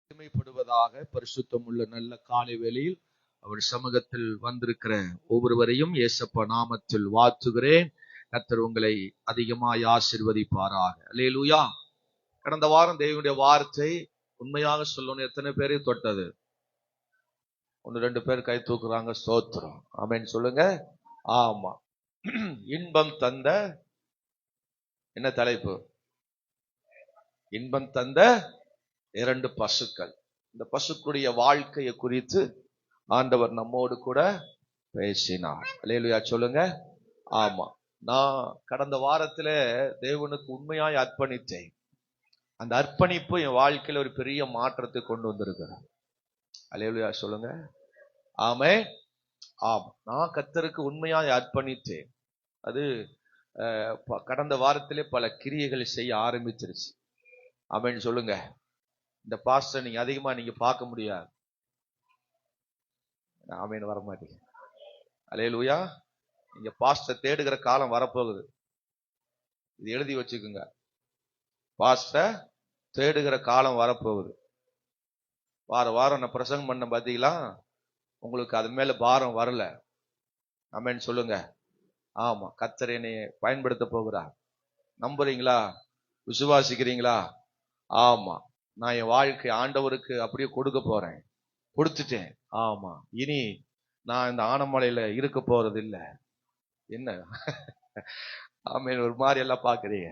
மகிமைப்படுவதாக. பரிசுத்தம் உள்ள நல்ல காலை வேளையில் அவர் சமூகத்தில் வந்திருக்கிற ஒவ்வொருவரையும் இயேசப்பா நாமத்தில் வாழ்த்துகிறேன். கர்த்தர் உங்களை அதிகமாய் ஆசீர்வதிப்பாராக. அல்லேலூயா. கடந்த வாரம் தேவனுடைய வார்த்தை உண்மையாக சொல்லணும் எத்தனை பேரை தொட்டது? 1-2 பேர் கை தூக்குறாங்க. ஸ்தோத்திரம். ஆமென் சொல்லுங்க. ஆமா, இன்பம் தந்த என்ன தலைப்பு? இன்பம் தந்த 2 பசுக்கள். இந்த பசுக்களுடைய வாழ்க்கையை குறித்து ஆண்டவர் நம்மோடு கூட பேசினார். அல்லேலூயா சொல்லுங்க. ஆமா, நான் கடந்த வாரத்துல தேவனுக்கு உண்மையாய் அர்ப்பணித்தேன். அந்த அர்ப்பணிப்பு என் வாழ்க்கையில ஒரு பெரிய மாற்றத்தை கொண்டு வந்திருக்கிறேன். அல்லேலூயா சொல்லுங்க. ஆமென். ஆமா, நான் கர்த்தருக்கு உண்மையாய் அர்ப்பணித்தேன். அது கடந்த வாரத்திலே பல கிரியைகளை செய்ய ஆரம்பிச்சிருச்சு. ஆமென் சொல்லுங்க. இந்த பாஸ்டர் நீங்க அதிகமா பார்க்க முடியாது. ஆமென் வர மாட்டீங்க. அல்லேலூயா. நீங்க பாஸ்டர் தேடுகிற காலம் வரப்போகுது. இது எழுதி வச்சுக்குங்க. பாஸ்டர் தேடுகிற காலம் வரப்போகுது. வாரம் நான் பிரசங்கம் பண்ண பாத்தீங்களா? உங்களுக்கு அது மேல பாரம் வரல. ஆமென் சொல்லுங்க. ஆமா, கர்த்தர் என்னை பயன்படுத்த போகிறார். நம்புறீங்களா? விசுவாசிக்கிறீங்களா? ஆமா, நான் என் வாழ்க்கை ஆண்டவருக்கு அப்படியே கொடுக்க போறேன். கொடுத்துட்டேன். ஆமா, இனி நான் இந்த ஆனமலையில இருக்க போறது இல்ல. என்ன ஆமென், ஒரு மாதிரி எல்லாம் பாக்குறீங்க.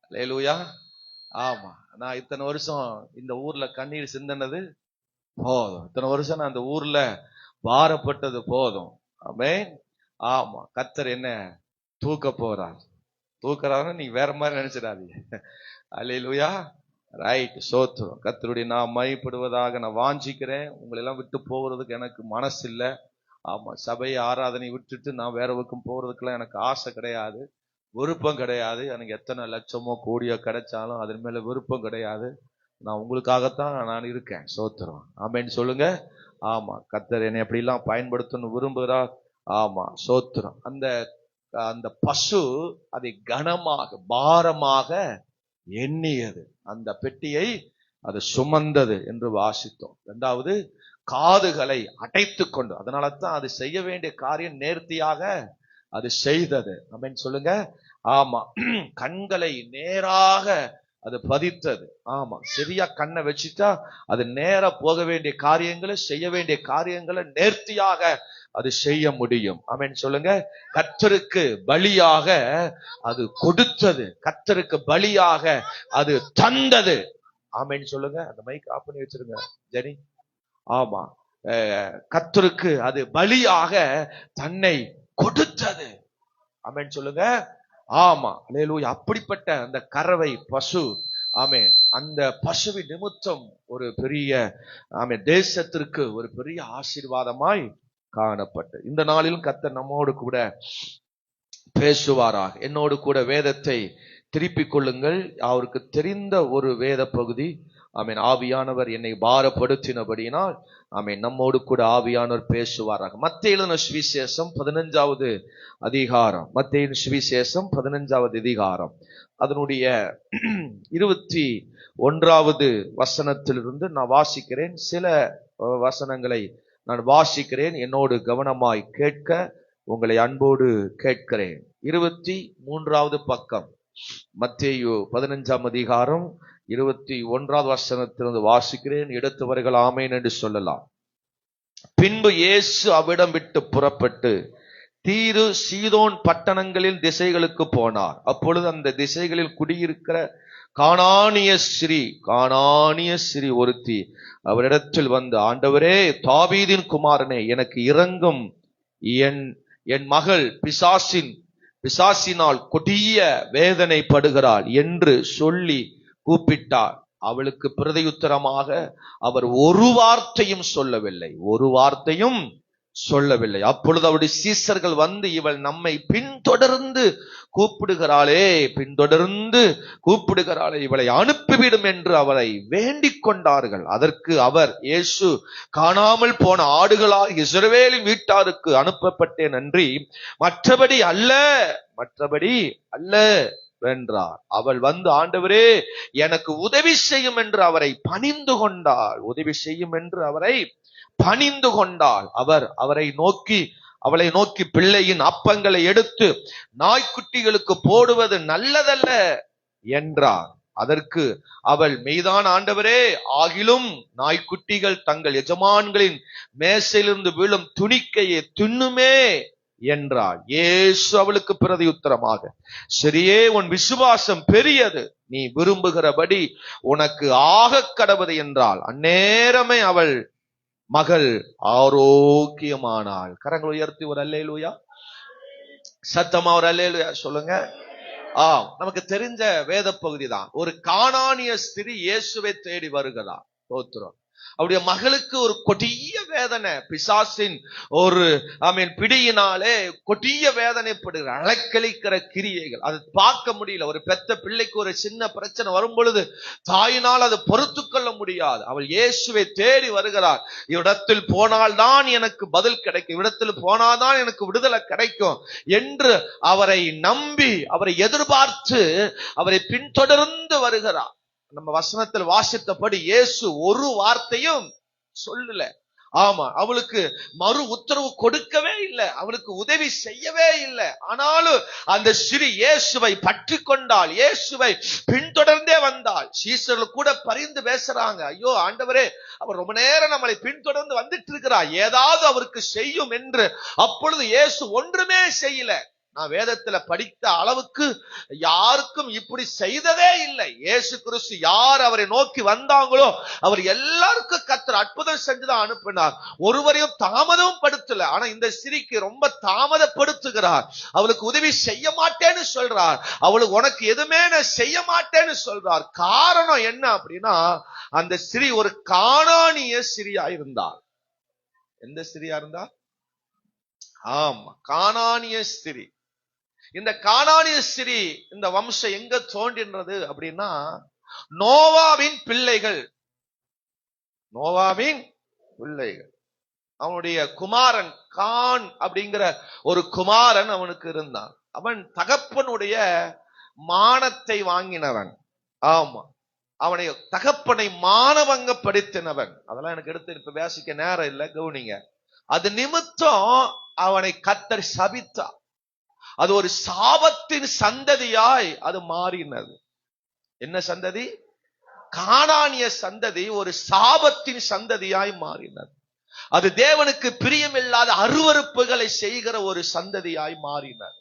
அல்லேலூயா. ஆமா, நான் இத்தனை வருஷம் இந்த ஊர்ல கண்ணீர் சிந்தினது போதும். இத்தனை வருஷம் நான் அந்த ஊர்ல பாரப்பட்டது போதும். ஆமென். ஆமா, கர்த்தர் என்ன தூக்க போறார். தூக்குறாருன்னு நீங்க வேற மாதிரி நினைச்சிடாதீங்க. அல்லேலூயா. ரைட். சோத்திரம். கர்த்தருடைய நான் மகிமைப்படுவதாக நான் வாஞ்சிக்கிறேன். உங்களை எல்லாம் விட்டு போகிறதுக்கு எனக்கு மனசு இல்லை. ஆமா, சபையை ஆராதனை விட்டுட்டு நான் வேற பக்கம் போறதுக்கெல்லாம் எனக்கு ஆசை கிடையாது, விருப்பம் கிடையாது. எனக்கு எத்தனை லட்சமோ கோடியோ கிடைச்சாலும் அதன் மேல விருப்பம் கிடையாது. நான் உங்களுக்காகத்தான் நான் இருக்கேன். சோத்திரம். ஆமென் சொல்லுங்க. ஆமா, கர்த்தர் என்னை எப்படிலாம் பயன்படுத்தணும் விரும்புகிறார். ஆமா, சோத்திரம். அந்த பசு அதை கனமாக பாரமாக எண்ணியது, அந்த பெட்டியை அது சுமந்தது என்று வாசித்தோம். 2வது, காதுகளை அடைத்து கொண்டு, அதனால தான் அது செய்ய வேண்டிய காரியம் நேர்த்தியாக அது செய்தது. ஆமென் சொல்லுங்க. ஆமா, கண்களை நேராக அது பதித்தது. ஆமா, சரியா கண்ணை வச்சுட்டா அது நேரா போக வேண்டிய காரியங்களை, செய்ய வேண்டிய காரியங்களை நேர்த்தியாக அது செய்ய முடியும். ஆமென் சொல்லுங்க. கர்த்தருக்கு பலியாக அது கொடுத்தது, கர்த்தருக்கு பலியாக அது தந்தது. ஆமென் சொல்லுங்க. அந்த மைக் ஆஃப் பண்ணி வச்சிருங்க ஜெனி. ஆமா, கர்த்தருக்கு அது பலியாக தன்னை கொடுத்தது. ஆமென் சொல்லுங்க. ஆமா, அல்லேலூயா. அப்படிப்பட்ட அந்த கறவை பசு, ஆமென், அந்த பசுவின் நிமித்தம் ஒரு பெரிய தேசத்திற்கு ஒரு பெரிய ஆசீர்வாதமாய் காணப்பட்டு, இந்த நாளிலும் கர்த்தர் நம்மோடு கூட பேசுவாராக. என்னோடு கூட வேதத்தை திருப்பிக் கொள்ளுங்கள். அவருக்கு தெரிந்த ஒரு வேத பகுதி. ஆமென். ஆவியானவர் என்னை பாரப்படுத்தினபடியினால் ஆமென் நம்மோடு கூட ஆவியானவர் பேசுவாராக. மத்தேயு எழுதின சுவிசேஷம் 15வது அதிகாரம். மத்தேயு சுவிசேஷம் 15வது அதிகாரம் அதனுடைய 21வது வசனத்திலிருந்து நான் வாசிக்கிறேன். சில வசனங்களை நான் வாசிக்கிறேன். என்னோடு கவனமாய் கேட்க உங்களை அன்போடு கேட்கிறேன். 23வது பக்கம், மத்தேயு 15ஆம் அதிகாரம் 21வது வசனத்திலிருந்து வாசிக்கிறேன். எடுத்தவர்கள் ஆமென் என்று சொல்லலாம். பின்பு இயேசு அவ்விடம் விட்டு புறப்பட்டு தீரு சீதோன் பட்டணங்களில் திசைகளுக்கு போனார். அப்பொழுது அந்த திசைகளில் குடியிருக்கிற கானானிய ஸ்ரீ ஒருத்தி அவரிடத்தில் வந்து, ஆண்டவரே, தாவீதின் குமாரனே, எனக்கு இரங்கும், என் மகள் பிசாசினால் கொடிய வேதனை படுகிறாள் என்று சொல்லி கூப்பிட்டார். அவளுக்கு பிரதியுத்தரமாக அவர் ஒரு வார்த்தையும் சொல்லவில்லை. அப்பொழுது அவருடைய சீசர்கள் வந்து, இவள் நம்மை பின்தொடர்ந்து கூப்பிடுகிறாளே, இவளை அனுப்பிவிடும் என்று அவரை வேண்டிக் கொண்டார்கள். அதற்கு அவர், இயேசு, காணாமல் போன ஆடுகளால் இஸ்ரவேலின் வீட்டாருக்கு அனுப்பப்பட்டேன் அன்றி மற்றபடி அல்ல என்றார். அவள் வந்து, ஆண்டவரே எனக்கு உதவி செய்யும் என்று அவரை பணிந்து கொண்டாள். உதவி செய்யும் என்று அவரை பணிந்து கொண்டாள். அவளை நோக்கி பிள்ளையின் அப்பங்களை எடுத்து நாய்க்குட்டிகளுக்கு போடுவது நல்லதல்ல என்றார். அதற்கு அவள், மெய்தான் ஆண்டவரே, ஆகிலும் நாய்க்குட்டிகள் தங்கள் எஜமான்களின் மேசையிலிருந்து விழும் துணிக்கையை தின்னுமே என்றாள். இயேசு அவளுக்கு பிரதியுத்தரமாக, சரியே, உன் விசுவாசம் பெரியது, நீ விரும்புகிறபடி உனக்கு ஆக கடவது என்றாள். அந்நேரமே அவள் மகள் ஆரோக்கியமானாள். கரங்களை உயர்த்தி ஒரு அல்லேலூயா, சத்தமா ஒரு அல்லேலூயா சொல்லுங்க. நமக்கு தெரிஞ்ச வேத பகுதி தான். ஒரு கானானிய ஸ்திரீ இயேசுவை தேடி வருகிறார். ஸ்தோத்திரம். அவருடைய மகளுக்கு ஒரு கொடிய வேதனை, பிசாசின் ஒரு பிடியினாலே கொடிய வேதனைப்படுகிறார். அலக்களிக்கிற கிரியைகள், அது பார்க்க முடியல. ஒரு பெத்த பிள்ளைக்கு ஒரு சின்ன பிரச்சனை வரும் பொழுது தாயினால் அது பொறுத்து கொள்ள முடியாது. அவள் இயேசுவை தேடி வருகிறார். இவ்விடத்தில் போனால்தான் எனக்கு பதில் கிடைக்கும், இவ்விடத்தில் போனால்தான் எனக்கு விடுதலை கிடைக்கும் என்று அவரை நம்பி, அவரை எதிர்பார்த்து, அவரை பின்தொடர்ந்து வருகிறார். நம்ம வசனத்தில் வாசித்தபடி இயேசு ஒரு வார்த்தையும் சொல்லல. அவளுக்கு மறு உத்தரவு கொடுக்கவே இல்லை, அவளுக்கு உதவி செய்யவே இல்லை. ஆனாலும் அந்த சிறு இயேசுவை பற்றி கொண்டாள், இயேசுவை பின்தொடர்ந்தே வந்தாள். சீசர்கள் கூட பரிந்து பேசுறாங்க, ஐயோ ஆண்டவரே, அவர் ரொம்ப நேரம் நம்மளை பின்தொடர்ந்து வந்துட்டு இருக்கிறார், ஏதாவது அவருக்கு செய்யும் என்று. அப்பொழுது இயேசு ஒன்றுமே செய்யல. நான் வேதத்துல படித்த அளவுக்கு யாருக்கும் இப்படி செய்ததே இல்லை. இயேசு கிறிஸ்து யார் அவரை நோக்கி வந்தாங்களோ அவர் எல்லாருக்கும் கர்த்தர் அற்புதம் செஞ்சுதான் அனுப்பினார். ஒருவரையும் தாமதம் படுத்தல. ஆனா இந்த ஸ்திரீக்கு ரொம்ப தாமதப்படுத்துகிறார். அவளுக்கு உதவி செய்ய மாட்டேன்னு சொல்றார். அவளுக்கு உனக்கு எதுவுமே நான் செய்ய மாட்டேன்னு சொல்றார். காரணம் என்ன அப்படின்னா, அந்த ஸ்திரீ ஒரு கானானிய ஸ்திரீயா இருந்தாள். எந்த ஸ்திரீயா இருந்தா? கானானிய ஸ்திரீ. இந்த கானானிய ஸ்திரீ, இந்த வம்சம் எங்க தோன்றின்றது அப்படின்னா, நோவாவின் பிள்ளைகள். அவனுடைய குமாரன் கான் அப்படிங்கிற ஒரு குமாரன் அவனுக்கு இருந்தான். அவன் தகப்பனுடைய மானத்தை வாங்கினவன். அவனை தகப்பனை மானவங்கப்படுத்தினவன். அதெல்லாம் எனக்கு எடுத்து இப்ப பேசிக்க நேரம் இல்லை, கவனிங்க. அது நிமித்தம் அவனை கர்த்தர் சபித்தார். அது ஒரு சாபத்தின் சந்ததியாய் அது மாறினது. என்ன சந்ததி? கானானிய சந்ததி ஒரு சாபத்தின் சந்ததியாய் மாறினது. அது தேவனுக்கு பிரியமில்லாத அருவருப்புகளை செய்கிற ஒரு சந்ததியாய் மாறினது.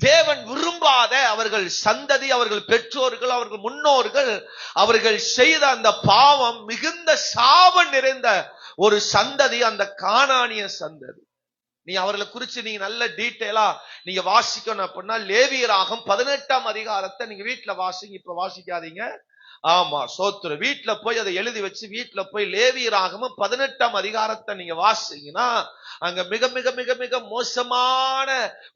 தேவன் விரும்பாத அவர்கள் சந்ததி, அவர்கள் பெற்றோர்கள், அவர்கள் முன்னோர்கள், அவர்கள் செய்த அந்த பாவம் மிகுந்த சாபம் நிறைந்த ஒரு சந்ததி அந்த கானானிய சந்ததி. நீ அவர்களை குறிச்சு நீங்க நல்ல டீட்டெயிலா நீங்க வாசிக்கணும் அப்படின்னா, லேவியராகம் 18ஆம் அதிகாரத்தை நீங்க வீட்டுல வாசிங்க. இப்ப வாசிக்காதீங்க. சோத்திர வீட்டுல போய் அதை எழுதி வச்சு வீட்டுல போய் லேவியராகமும் 18ஆம் அதிகாரத்தை நீங்க வாசிங்கன்னா, அங்க மிக மிக மிக மிக மோசமான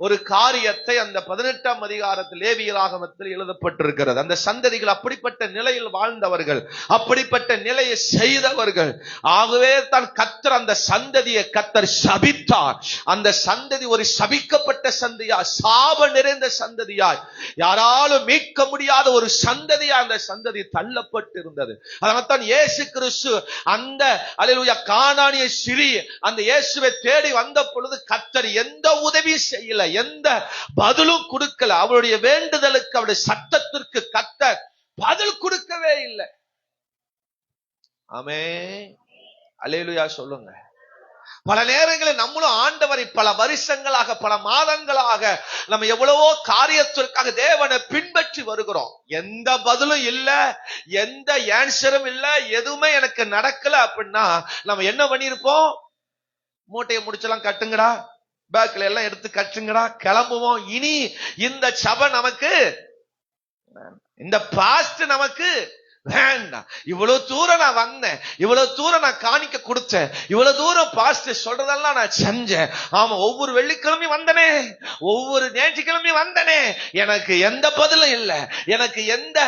ஒரு காரியத்தை அந்த 18ஆம் அதிகாரத்தில் லேவியராகமத்தில் எழுதப்பட்டிருக்கிறது. அந்த சந்ததிகள் அப்படிப்பட்ட நிலையில் வாழ்ந்தவர்கள், அப்படிப்பட்ட நிலையை செய்தவர்கள். ஆகவே தான் கர்த்தர் அந்த சந்ததியை கர்த்தர் சபித்தார். அந்த சந்ததி ஒரு சபிக்கப்பட்ட சந்ததியாய், சாப நிறைந்த சந்ததியாய், யாராலும் மீட்க முடியாத ஒரு சந்ததியா அந்த சந்ததி தள்ளப்பட்டு இருந்தது. அதனால்தான் இயேசு கிறிஸ்து அந்த அல்லேலூயா கானானிய ஸ்திரீ அந்த இயேசுவை தேடி வந்த பொழுது கர்த்தர் எந்த உதவி செய்யல, எந்த பதிலும் கொடுக்கல. அவருடைய வேண்டுதலுக்கு, அவருடைய சத்தத்திற்கு கர்த்தர் பதில் கொடுக்கவே இல்லை. ஆமென், அல்லேலூயா சொல்லுங்க. பல நேரங்களில் நம்மளும் ஆண்டவரை பல வருஷங்களாக, பல மாதங்களாக நம்ம எவ்வளவோ காரியத்திற்காக தேவனை பின்பற்றி வருகிறோம். எந்த பதிலும் இல்ல, எந்த ஆன்சரும் இல்ல, எதுவுமே எனக்கு நடக்கல அப்படின்னா நம்ம என்ன பண்ணிருப்போம்? மூட்டையை முடிச்செல்லாம் கட்டுங்கடா, பேக்ல எல்லாம் எடுத்து கட்டுங்கடா, கிளம்புவோம். இனி இந்த சபை நமக்கு, இந்த பாஸ்ட் நமக்கு வேண்டாம். இவ்வளவு தூரம் நான் வந்தேன், இவ்வளவு தூரம் நான் காணிக்க கொடுத்தேன், இவ்வளவு தூரம் பாஸ்டர் சொல்றதெல்லாம் நான் செஞ்சேன். ஆமா, ஒவ்வொரு வெள்ளிக்கிழமையும் வந்தனே, ஒவ்வொரு ஞாயிற்றுக்கிழமையும் வந்தனே, எனக்கு எந்த பதிலும் இல்லை, எனக்கு எந்த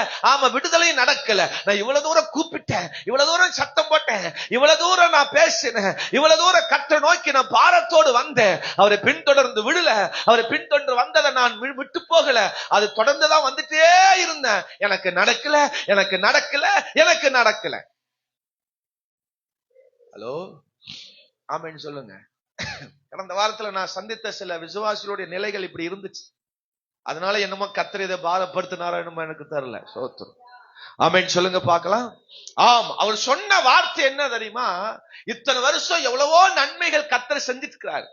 விடுதலையும் நடக்கல. நான் இவ்வளவு தூரம் கூப்பிட்டேன், இவ்வளவு தூரம் சத்தம் போட்டேன், இவ்வளவு தூரம் நான் பேசினேன், இவ்வளவு தூரம் கர்த்தரை நோக்கி நான் பாரத்தோடு வந்தேன். அவரை பின்தொடர்ந்து விடல, அவரை பின்தொடர்ந்து வந்ததை நான் விட்டு போகல, அது தொடர்ந்துதான் வந்துட்டே இருந்தேன். எனக்கு நடக்கல, எனக்கு நடக்கல, எனக்கு நடக்கல. ஹலோ, ஆமென் சொல்லுங்க. கடந்த வாரத்துல நான் சந்தித்த சில விசுவாசிகளுடைய நிலைகள் இப்படி இருந்துச்சு. அதனால என்னமோ கர்த்தர் இதை பாரப்படுத்தினாரோ என்னமோ எனக்கு தெரியல. சோத்திரம். ஆமென் சொல்லுங்க பார்க்கலாம். ஆம், அவர் சொன்ன வார்த்தை என்ன தெரியுமா? இத்தனை வருஷம் எவ்வளவோ நன்மைகள் கர்த்தர் செஞ்சிருக்கிறார்.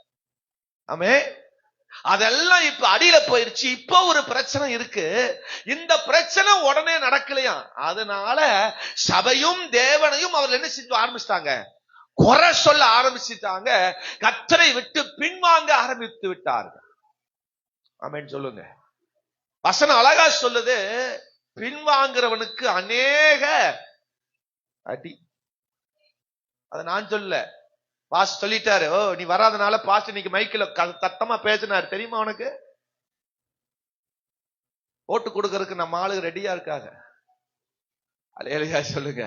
ஆமே, அதெல்லாம் இப்ப அடியில போயிருச்சு. இப்ப ஒரு பிரச்சனை இருக்கு. இந்த பிரச்சனை உடனே நடக்கலையா, அதனால சபையும் தேவனையும் அவர்கள் என்ன செஞ்சு ஆரம்பிச்சிட்டாங்க? குறை சொல்ல ஆரம்பிச்சுட்டாங்க. கர்த்தரை விட்டு பின்வாங்க ஆரம்பித்து விட்டார்கள். ஆமென் சொல்லுங்க. வசனம் அழகா சொல்லுது, பின்வாங்கிறவனுக்கு அநேக அடி. அத நான் சொல்ல, பாஸ்டர் சொல்லிட்டாரு. ஓ, நீ வராதனால பாஸ்டர் இன்னைக்கு மைக்கில் சத்தமா பேசினாரு தெரியுமா உனக்கு? ஓட்டு கொடுக்கறதுக்கு நம்ம ஆளுங்க ரெடியா இருக்காங்க. அல்லேலூயா சொல்லுங்க.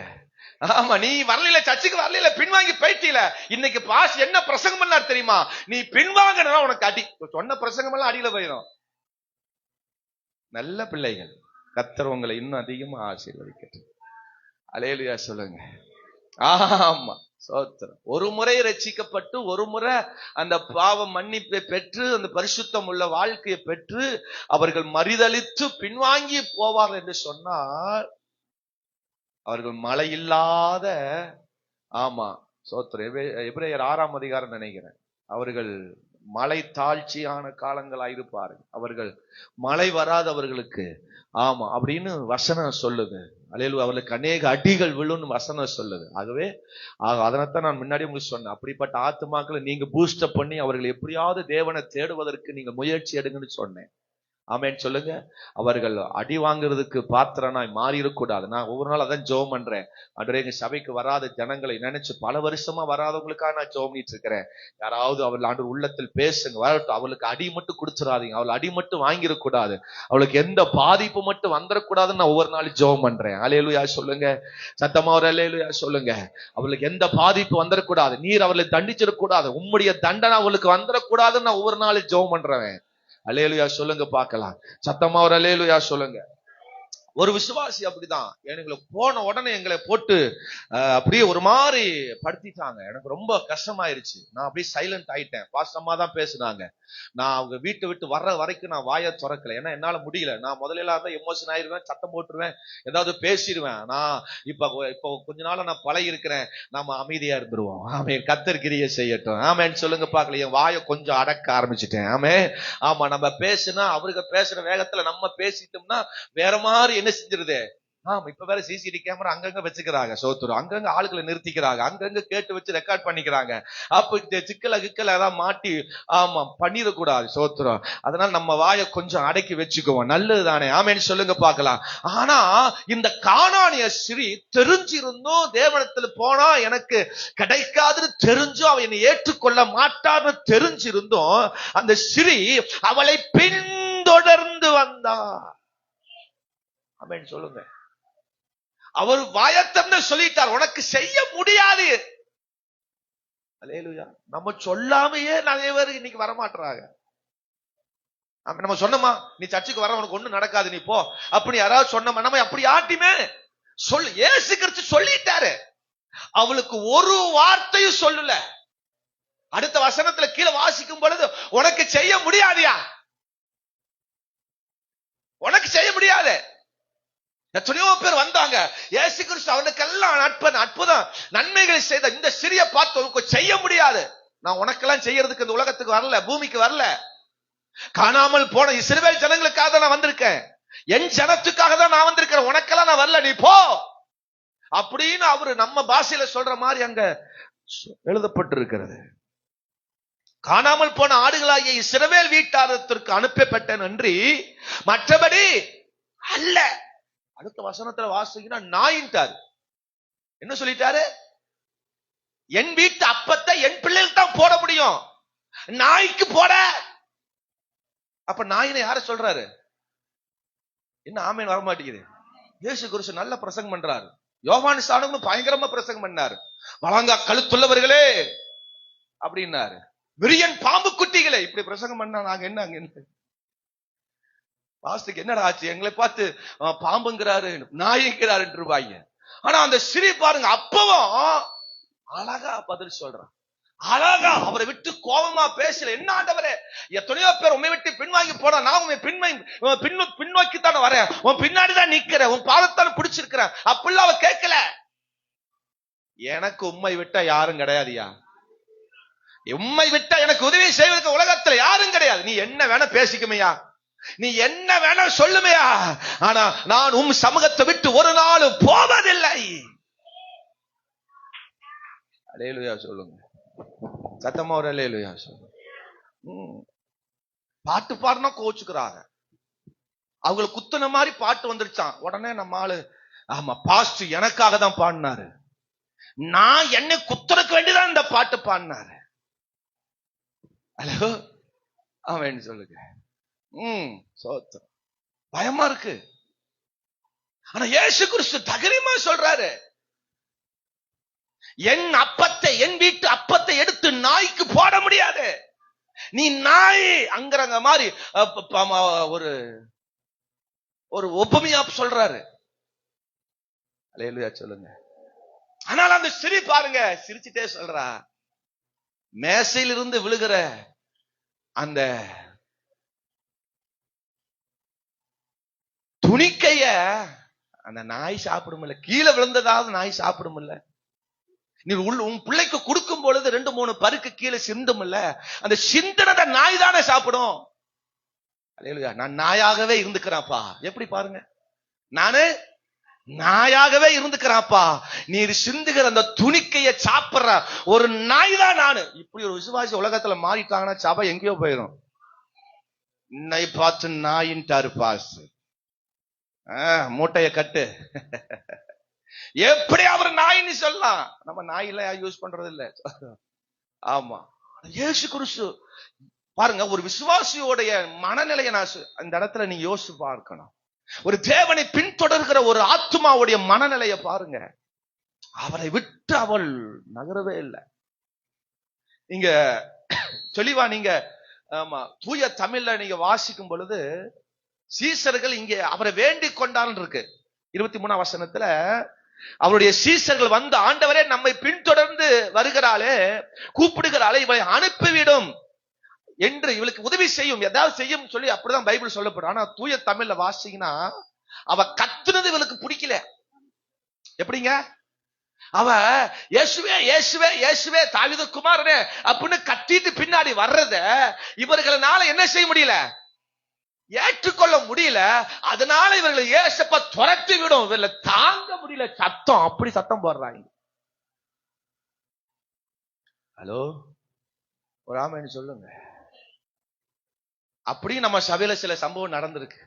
ஆமா, நீ வரல, சர்ச்சுக்கு வரல, பின்வாங்கி போயிட்டீல. இன்னைக்கு பாஸ்டர் என்ன பிரசங்கம் பண்ணார் தெரியுமா? நீ பின்வாங்கினா உனக்கு அடி. சொன்ன பிரசங்கம் எல்லாம் அடியில போயிடும். நல்ல பிள்ளைகள், கர்த்தர் உங்களை இன்னும் அதிகமா ஆசீர்வதிக்கட்டும். அல்லேலூயா சொல்லுங்க. ஆமா, சோத்திரம். ஒரு முறை ரட்சிக்கப்பட்டு ஒரு முறை அந்த பாவ மன்னிப்பை பெற்று அந்த பரிசுத்தம் உள்ள வாழ்க்கையை பெற்று அவர்கள் மறுதலித்து பின்வாங்கி போவார் என்று சொன்னால் அவர்கள் மழை இல்லாத, ஆமா சோத்திரம், எபிரேயர் 6ஆம் அதிகாரம் நினைக்கிறேன், அவர்கள் மழை தாழ்ச்சியான காலங்களாயிருப்பார்கள், அவர்கள் மழை வராதவர்களுக்கு. ஆமா, அப்படின்னு வசனம் சொல்லுது. அல்லேலூயா. அவர்களுக்கு அநேக அடிகள் விழுன்னு வசனம் சொல்லுது. ஆகவே அதனால்தான் நான் முன்னாடி உங்களுக்கு சொன்னேன், அப்படிப்பட்ட ஆத்துமாக்களை நீங்க பூஸ்டப் பண்ணி அவர்கள் எப்படியாவது தேவனை தேடுவதற்கு நீங்க முயற்சி எடுங்கன்னு சொன்னேன். ஆமென் சொல்லுங்க. அவர்கள் அடி வாங்குறதுக்கு பாத்திரனாய் மாறிடக்கூடாது. நான் ஒவ்வொரு நாள் அதான் ஜெபம் பண்றேன். ஆண்டவரே, எங்க சபைக்கு வராத ஜனங்களை நினைச்சு பல வருஷமா வராதவங்களுக்காக நான் ஜெபம் பண்ணிட்டு இருக்கிறேன். யாராவது அவர்கள் ஆண்டவர் உள்ளத்தில் பேசுங்க, வரட்டும். அவளுக்கு அடி மட்டும் குடிச்சிடாதீங்க, அவள் அடி மட்டும் வாங்கிடக்கூடாது, அவளுக்கு எந்த பாதிப்பு மட்டும் வந்துடக்கூடாதுன்னு நான் ஒவ்வொரு நாள் ஜெபம் பண்றேன். அல்லேலூயா சொல்லுங்க. சத்தமா ஒரு அல்லேலூயா சொல்லுங்க. அவளுக்கு எந்த பாதிப்பு வந்துடக்கூடாது, நீர் அவளை தண்டிச்சிடக்கூடாது, உம்முடைய தண்டனை அவளுக்கு வந்துடக்கூடாதுன்னு நான் ஒவ்வொரு நாள் ஜெபம் பண்றேன். அல்லேலூயா சொல்லுங்க பார்க்கலாம். சத்தமா ஒரு அல்லேலூயா சொல்லுங்க. ஒரு விசுவாசி அப்படிதான், எங்களை போன உடனே எங்களை போட்டு அப்படியே ஒரு மாதிரி படுத்திட்டாங்க. எனக்கு ரொம்ப கஷ்டமாயிருச்சு. நான் அப்படியே சைலண்ட் ஆயிட்டேன். பாஸ்டம்மா தான் பேசுனாங்க. நான் அவங்க வீட்டை விட்டு வர்ற வரைக்கும் நான் வாயை திறக்கல. ஏன்னா என்னால முடியல. நான் முதல்ல தான் எமோஷன் ஆயிருவேன், சத்தம் போட்டுருவேன், ஏதாவது பேசிடுவேன். நான் இப்போ கொஞ்ச நாள நான் பழகி இருக்கிறேன். நாம அமைதியா இருந்துருவோம். ஆமே, கர்த்தர் கிரியை செய்யட்டும். ஆமேன்னு சொல்லுங்க பார்க்கல. என் வாயை கொஞ்சம் அடக்க ஆரம்பிச்சுட்டேன். ஆமே, ஆமா, நம்ம பேசுனா அவருக்கு பேசுற வேகத்துல நம்ம பேசிட்டோம்னா வேற மாதிரி என்ன செஞ்சிருது. ஆமா, இப்ப வேற சிசிடி கேமரா அங்கங்க வச்சுக்கிறாங்க. சோத்துரும் அங்கங்க ஆளுகளை நிறுத்திக்கிறாங்க, அங்கங்க கேட்டு வச்சு ரெக்கார்ட் பண்ணிக்கிறாங்க. அப்ப சிக்கல ஏதாவது மாட்டி ஆமா பண்ணிடக்கூடாது. சோத்துரும். அதனால நம்ம வாயை கொஞ்சம் அடக்கி வச்சுக்குவோம். நல்லது தானே? ஆமேன்னு சொல்லுங்க பார்க்கலாம். ஆனா இந்த கானானிய ஸ்திரீ தெரிஞ்சிருந்தும் தேவனத்துல போனா எனக்கு கிடைக்காதுன்னு தெரிஞ்சும் அவ என்னை ஏற்றுக்கொள்ள மாட்டார்னு தெரிஞ்சிருந்தும் அந்த ஸ்திரீ அவளை பின்தொடர்ந்து வந்தா. ஆமென் சொல்லுங்க. அவர் வாயத்தம்னு சொல்லிட்டார், உனக்கு செய்ய முடியாது. அல்லேலூயா. நம்ம சொல்லாமையே நிறைய பேர் இன்னைக்கு வரமாட்டாங்க. நம்ம சொன்னோமா, நீ சர்ச்சுக்கு வர உனக்கு ஒண்ணு நடக்காது, நீ போ அப்படி யாராவது சொன்னோமா, நம்ம அப்படி ஆட்டிமே சொல்லு. இயேசு கிறிஸ்து சொல்லிட்டாரு. அவளுக்கு ஒரு வார்த்தையும் சொல்லல. அடுத்த வசனத்துல கீழே வாசிக்கும் பொழுது உனக்கு செய்ய முடியாதியா, உனக்கு செய்ய முடியாது. எத்தனையோ பேர் வந்தாங்க. இயேசு கிறிஸ்து அவனுக்கெல்லாம் அற்புதம் நன்மைகளை செய்த இந்த சிறிய பார்த்து உனக்கு செய்ய முடியாது. நான் உனக்கெல்லாம் செய்யறதுக்கு இந்த உலகத்துக்கு வரல, பூமிக்கு வரல. காணாமல் போன இஸ்ரவேல் ஜனங்களுக்காக தான் நான் வந்திருக்கேன், என் ஜனத்துக்காக தான் நான் வந்திருக்கிறேன், உனக்கெல்லாம் நான் வரல, நீ போ அப்படின்னு அவரு நம்ம பாஷையில சொல்ற மாதிரி அங்க எழுதப்பட்டிருக்கிறது. காணாமல் போன ஆடுகளாகிய இஸ்ரவேல் வீட்டாரத்திற்கு அனுப்பப்பட்டேன் அன்றி மற்றபடி அல்ல. அடுத்த வசனத்துல வாசிக்கினா நாயின்ட்டாரு. என்ன சொல்லிட்டாரு? என் வீட்டு அப்பத்தை என் பிள்ளைகள் தான் போட முடியும், நாய்க்கு போட. அப்ப நாயினை யார சொல்றாரு? என்ன ஆமேன் வர மாட்டேங்குது? இயேசு கிறிஸ்து நல்ல பிரசங்கம் பண்றாரு. யோவான் ஸ்நானகனும் பயங்கரமா பிரசங்கம் பண்ணாரு. வழங்கா கழுத்துள்ளவர்களே அப்படின்னாரு. விரியன் பாம்பு குட்டிகளே இப்படி பிரசங்கம் பண்ணா நாங்க என்ன பாஸ்டுக்கு என்னடா ஆச்சு? எங்களை பார்த்து பாம்புங்கிறாரு, நாய்ங்கிறாரு ரூபாய்ங்க. ஆனா அந்த சிரி பாருங்க, அப்பவும் அழகா பதில் சொல்றான். அழகா அவரை விட்டு கோபமா பேசல. என்ன ஆண்டவரே, எத்தனையோ பேர் உண்மை விட்டு பின்வாங்கி போனா, நான் உண்மை பின்னோக்கி தானே வரேன், உன் பின்னாடிதான் நிக்கிறேன், உன் பாதத்தான பிடிச்சிருக்கிறேன். அப்படிலாம் அவ கேட்கல. எனக்கு உண்மை விட்டா யாரும் கிடையாதுயா, உண்மை விட்டா எனக்கு உதவி செய்வதற்கு உலகத்துல யாரும் கிடையாது. நீ என்ன வேணா பேசிக்குமையா, நீ என்ன வேணா சொல்லுமையா, ஆனா நான் உன் சமூகத்தை விட்டு ஒரு நாளும் போவதில்லை. அல்லேலூயா சொல்லுங்க, சத்தமா ஒரு அல்லேலூயா சொல்லுங்க. பாட்டு பாடுனா கோச்சுக்கிறாங்க. அவங்களுக்கு குத்துன மாதிரி பாட்டு வந்துருச்சான். உடனே நம்ம ஆளு, ஆமா பாஸ்ட் எனக்காக தான் பாடினாரு, நான் என்னை குத்துறதுக்கு வேண்டிதான் இந்த பாட்டு பாடினாரு. ஹலோ அவன் சொல்லுங்க. சோத்திரம். பயமா இருக்கு. ஆனா இயேசு கிறிஸ்து தைரியமா சொல்றாரு, என் அப்பத்தை, என் வீட்டு அப்பத்தை எடுத்து நாய்க்கு போட முடியாது. நீ நாய் அங்கறங்க மாதிரி ஒரு ஒரு ஒப்புமையா சொல்றாரு. அல்லேலூயா சொல்லுங்க. ஆனால் அந்த சிரி பாருங்க, சிரிச்சுட்டே சொல்றா, மேசையிலிருந்து விழுகிற அந்த துணிக்கைய அந்த நாய் சாப்பிடுமில்ல, கீழே விழுந்ததாவது நாய் சாப்பிடுமில்ல, நீ உன் பிள்ளைக்கு கொடுக்கும் பொழுது 2-3 பருக்கு கீழே சிந்துமில்ல, அந்த சிந்தனத நாய் தானே சாப்பிடும். அல்லேலூயா. நான் நாயாகவே இருந்துக்கிறேன்ப்பா. எப்படி பாருங்க, நானு நாயாகவே இருந்துக்கிறாப்பா, நீர் சிந்துகிற அந்த துணிக்கைய சாப்பிடுற ஒரு நாய் தான் நானு. இப்படி ஒரு விசுவாசி உலகத்துல மாறிட்டாங்கன்னா சபை எங்கேயோ போயிடும். என்னை பார்த்து நாயின்ட்டாரு பாஸ், மூட்டைய கட்டு. எப்படி அவர் நாயின்னு சொல்லலாம்? நம்ம நாயில யூஸ் பண்றது இல்ல. ஆமா, இயேசு கிறிஸ்து பாருங்க, ஒரு விசுவாசியோடைய மனநிலையை நான் அந்த இடத்துல நீங்க யோசிச்சு பார்க்கணும். ஒரு தேவனை பின்தொடர்கிற ஒரு ஆத்மாவுடைய மனநிலையை பாருங்க. அவரை விட்டு அவள் நகரவே இல்லை. நீங்க தெளிவா நீங்க ஆமா தூய தமிழ்ல நீங்க வாசிக்கும் பொழுது, சீசர்கள் இங்க அவரை வேண்டிக் கொண்டான்னு இருக்கு. 23ஆம் வசனத்துல அவருடைய சீசர்கள் வந்து, ஆண்டவரே நம்மை பின்தொடர்ந்து வருகிறாளே, கூப்பிடுகிறாளே, இவளை அனுப்பிவிடும் என்று, இவளுக்கு உதவி செய்யும், ஏதாவது செய்யும் சொல்லி அப்படிதான் பைபிள் சொல்லப்படும். ஆனா தூய தமிழ்ல வாசிங்கன்னா, அவ கத்துனது இவளுக்கு பிடிக்கல. எப்படிங்க? அவ இயேசுவே இயேசுவே இயேசுவே தாவீது குமாரனே அப்படின்னு கத்திட்டு பின்னாடி வர்றத இவர்களால என்ன செய்ய முடியல, ஏற்றுக்கொள்ள முடியல. அதனால இவர்களை இயேசுப்பா துரத்தி விடும். இவர்களை தாங்க முடியல சத்தம், அப்படி சத்தம் போடுறாங்க. ஹலோ ஒரு ஆமென் சொல்லுங்க. அப்படி நம்ம சபையில சில சம்பவம் நடந்திருக்கு.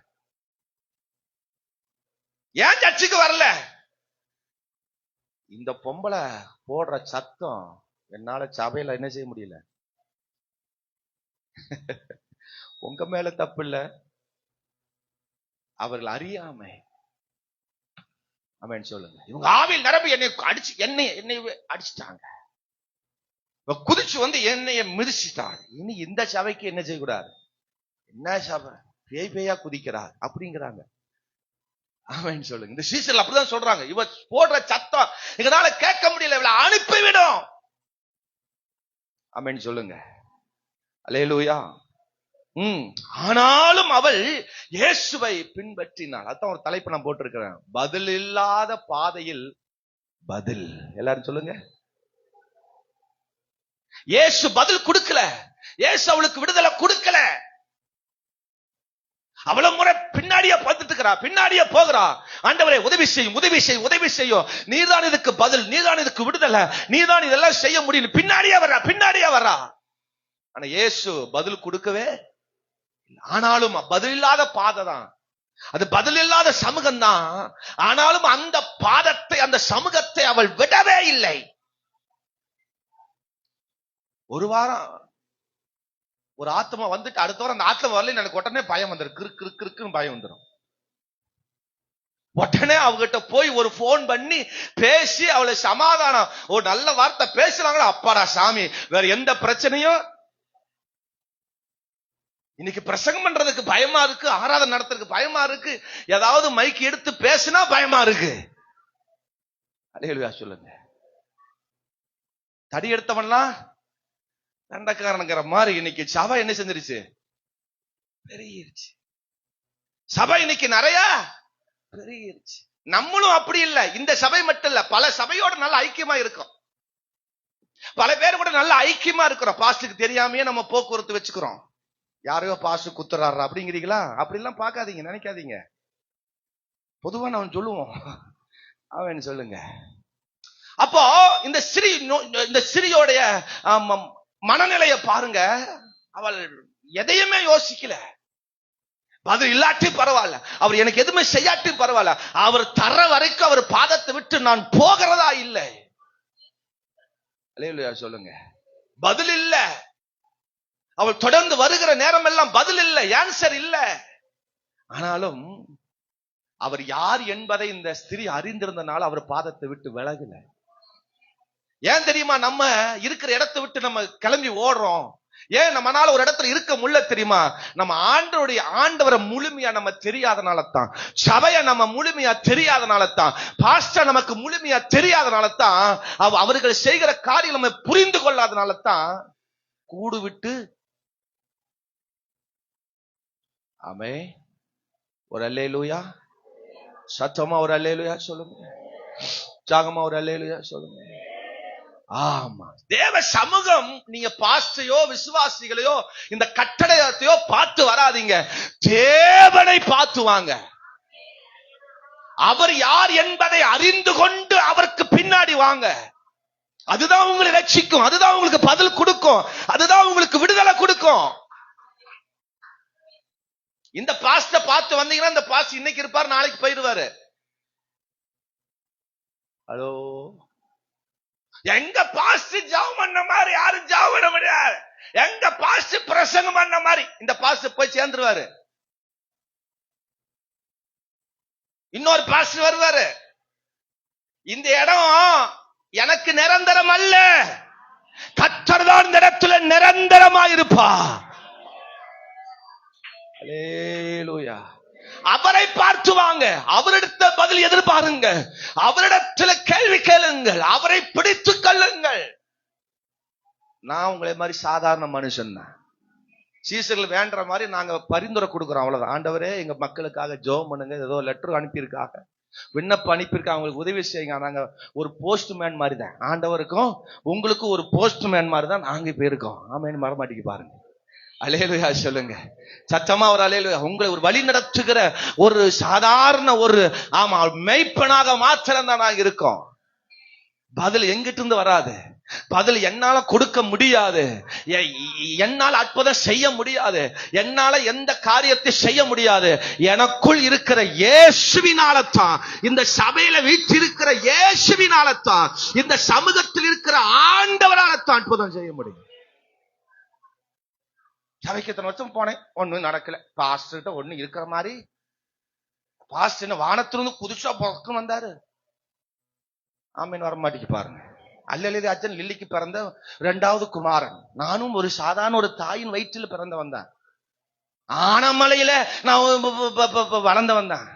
ஏன் சர்ச்சுக்கு வரல? இந்த பொம்பளை போடுற சத்தம் என்னால சபையில என்ன செய்ய முடியல. உங்க மேல தப்பு இல்ல, அவர்கள் அறியாமை. ஆமென் சொல்லுங்க. இவங்க ஆவியில் நிரம்பி என்னை அடிச்சு என்னை அடிச்சுட்டாங்க, குதிச்சு வந்து என்னைய மிதிச்சுட்டாங்க. இனி இந்த சபைக்கு என்ன செய்யக்கூடாது, என்ன சபை பேய் பேயா குதிக்கிறார் அப்படிங்கிறாங்க. ஆமென் சொல்லுங்க. இந்த சீசர்ல அப்படிதான் சொல்றாங்க, இவ போடுற சத்தம் எங்களால கேட்க முடியல, இவளை அனுப்பிவிடும். ஆமென் சொல்லுங்க. அல்லேலூயா. ஆனாலும் அவள் இயேசுவை பின்பற்றினாள். அதான் ஒரு தலைப்பு நான் போட்டிருக்கிறேன், பதில் இல்லாத பாதையில் பதில். எல்லாரும் சொல்லுங்க. இயேசு பதில் கொடுக்கல, இயேசு அவளுக்கு விடுதலை கொடுக்கல. அவ்வளவு முறை பின்னாடியே பார்த்துட்டு இருக்கிறா, பின்னாடியே போகிறா. ஆண்டவரே உதவி செய்யும், உதவி செய்யும், உதவி செய்யும், நீதான் இதுக்கு பதில், நீதான் இதுக்கு விடுதலை, நீதான் இதெல்லாம் செய்ய முடியும். பின்னாடியே வர்றா, பின்னாடியே வர்றா. ஆனா இயேசு பதில் கொடுக்கவே. ஆனாலும் பதில் இல்லாத பாதை தான். அது பதில் இல்லாத சமூகம் தான். ஆனாலும் அந்த பாதத்தை, அந்த சமூகத்தை அவள் விடவே இல்லை. ஒரு வாரம் ஒரு ஆத்மா வந்துட்டு அடுத்த வாரம் அந்த ஆத்மா வரல, எனக்கு உடனே பயம் வந்துடும். கிறுக்குன்னு பயம் வந்துடும். உடனே அவகிட்ட போய் ஒரு போன் பண்ணி பேசி அவளை சமாதானம், ஒரு நல்ல வார்த்தை பேசுறாங்களா, அப்பாடா சாமி, வேற எந்த பிரச்சனையும். இன்னைக்கு பிரசங்கம் பண்றதுக்கு பயமா இருக்கு, ஆராதனை நடத்துறதுக்கு பயமா இருக்கு, ஏதாவது மைக் எடுத்து பேசினா பயமா இருக்கு. அல்லேலூயா சொல்லுங்க. தடி எடுத்தவன்லாம் தண்டக்காரனுங்கிற மாதிரி இன்னைக்கு சபை என்ன செஞ்சிருச்சு? பெருகிருச்சு. சபை இன்னைக்கு நிறைய பெருகிருச்சு. நம்மளும் அப்படி இல்லை. இந்த சபை மட்டும் இல்ல, பல சபையோட நல்ல ஐக்கியமா இருக்கும். பல பேர் கூட நல்ல ஐக்கியமா இருக்கிறோம். பாஸ்டுக்கு தெரியாமையே நம்ம போக்குவரத்து வச்சுக்கிறோம். யாரையோ பாஸ்டு குத்துறாரு அப்படிங்கிறீங்களா? அப்படிலாம் பார்க்காதீங்க, நினைக்காதீங்க. பொதுவா நான் சொல்லுவோம், அவன் சொல்லுங்க. அப்போ இந்த ஸ்திரீயோடைய மனநிலைய பாருங்க. அவள் எதையுமே யோசிக்கல. பதில் இல்லாட்டி பரவாயில்ல, அவர் எனக்கு எதுவுமே செய்யாட்டி பரவாயில்ல, அவர் தர வரைக்கும் அவர் பாதத்தை விட்டு நான் போகிறதா இல்லை. அல்லேலூயா சொல்லுங்க. பதில் இல்ல. அவள் தொடர்ந்து வருகிற நேரம் எல்லாம் பதில் இல்லை, ஆன்சர் இல்ல. ஆனாலும் அவர் யார் என்பதை இந்த ஸ்திரீ அறிந்திருந்தனால அவர் பாதத்தை விட்டு விலகல. ஏன் தெரியுமா? நம்ம இருக்கிற இடத்தை விட்டு நம்ம கிளம்பி ஓடுறோம். ஏன் நம்மளால ஒரு இடத்துல இருக்க முடியல தெரியுமா? நம்ம ஆண்டவரை முழுமையா நம்ம தெரியாதனால தான், சபையை நம்ம முழுமையா தெரியாதனால தான், பாஸ்டர் நமக்கு முழுமையா தெரியாதனால தான், அவர்கள் செய்கிற காரியம் நம்ம புரிந்து கொள்ளாதனால தான் கூடு விட்டு. ஆமே. ஒரு அல்லேலூயா சத்தமா, ஒரு அல்லேலூயா சொல்லுங்க. ஜாகமா ஒரு அல்லேலூயா சொல்லுங்க. ஆமா, தேவ சமூகம். நீங்க பாஸ்டையோ விசுவாசிகளையோ இந்த கட்டளையோ பார்த்து வராதீங்க, தேவனை பார்த்து வாங்க. அவர் யார் என்பதை அறிந்து கொண்டு அவருக்கு பின்னாடி வாங்க. அதுதான் உங்களை ரட்சிக்கும், அதுதான் உங்களுக்கு பதில் கொடுக்கும், அதுதான் உங்களுக்கு விடுதலை கொடுக்கும். இந்த பாஸ்ட பார்த்து வந்தீங்கன்னா இந்த பாஸ்ட் இன்னைக்கு இருப்பார், நாளைக்கு போயிடுவாரு. ஹலோ, எங்க பாஸ்ட் ஜாவ் பண்ண மாதிரி யாரும் ஜாவ் பண்ண முடியாது. எங்க பாஸ்ட் பிரசங்கம் பண்ண மாதிரி இந்த பாஸ்ட் போய் சேர்ந்துருவாரு. இன்னொரு பாஸ்ட் வருவாரு. இந்த இடம் எனக்கு நிரந்தரம் அல்ல, கர்த்தர் தான் இந்த இடத்துல நிரந்தரமா இருப்பா. அல்லேலூயா. அவரை பார்த்து வாங்க, அவரிடத்த பதில் எதிர்பாருங்க, அவரிடத்துல கேள்வி கேளுங்கள், அவரை பிடித்துக் கொள்ளுங்கள். நான் உங்களை மாதிரி சாதாரண மனுஷன் தான். சீசர்கள் வேண்ட மாதிரி நாங்க பரிந்துரை கொடுக்கிறோம், அவ்வளவுதான். ஆண்டவரே எங்க மக்களுக்காக ஜெபம் பண்ணுங்க, ஏதோ லெட்டர் அனுப்பியிருக்காங்க, விண்ணப்பம் அனுப்பியிருக்காங்க, அவங்களுக்கு உதவி செய்யுங்க. நாங்க ஒரு போஸ்ட்மேன் மாதிரி தான், ஆண்டவருக்கும் உங்களுக்கும் ஒரு போஸ்ட்மேன் மாதிரி தான் நாங்க இப்ப இருக்கோம். ஆமேன்னு மறமாட்டிக்கு பாருங்க. அல்லேலூயா சொல்லுங்க. சத்தமா ஒரு அல்லேலூயா. உங்களை ஒரு வழி நடத்துகிற ஒரு சாதாரண ஒரு மெய்ப்பனாக மாத்திரம் தான் நாங்க இருக்கோம். பதில் எங்கிட்ட இருந்து வராது, பதில் என்னால கொடுக்க முடியாது, என்னால அற்புதம் செய்ய முடியாது, என்னால எந்த காரியத்தை செய்ய முடியாது. எனக்குள் இருக்கிற இயேசுவினாலத்தான், இந்த சபையில வீற்றிருக்கிற இயேசுவினாலத்தான், இந்த சமூகத்தில் இருக்கிற ஆண்டவராலத்தான் அற்புதம் செய்ய முடியும். சபைக்கு எத்தனை வருஷம் போனேன், ஒண்ணும் நடக்கல. பாஸ்டர்கிட்ட ஒண்ணு இருக்கிற மாதிரி, பாஸ்டர் வானத்திலிருந்து புதுசா பக்கம் வந்தாரு. ஆமீன் வரமாட்டிக்கு பாருங்க. அல்லது அச்சன் லில்லிக்கு பிறந்த 2வது குமாரன். நானும் ஒரு சாதாரண ஒரு தாயின் வயிற்றில் பிறந்த வந்தேன். ஆனமலையில நான் வளர்ந்து வந்தேன்.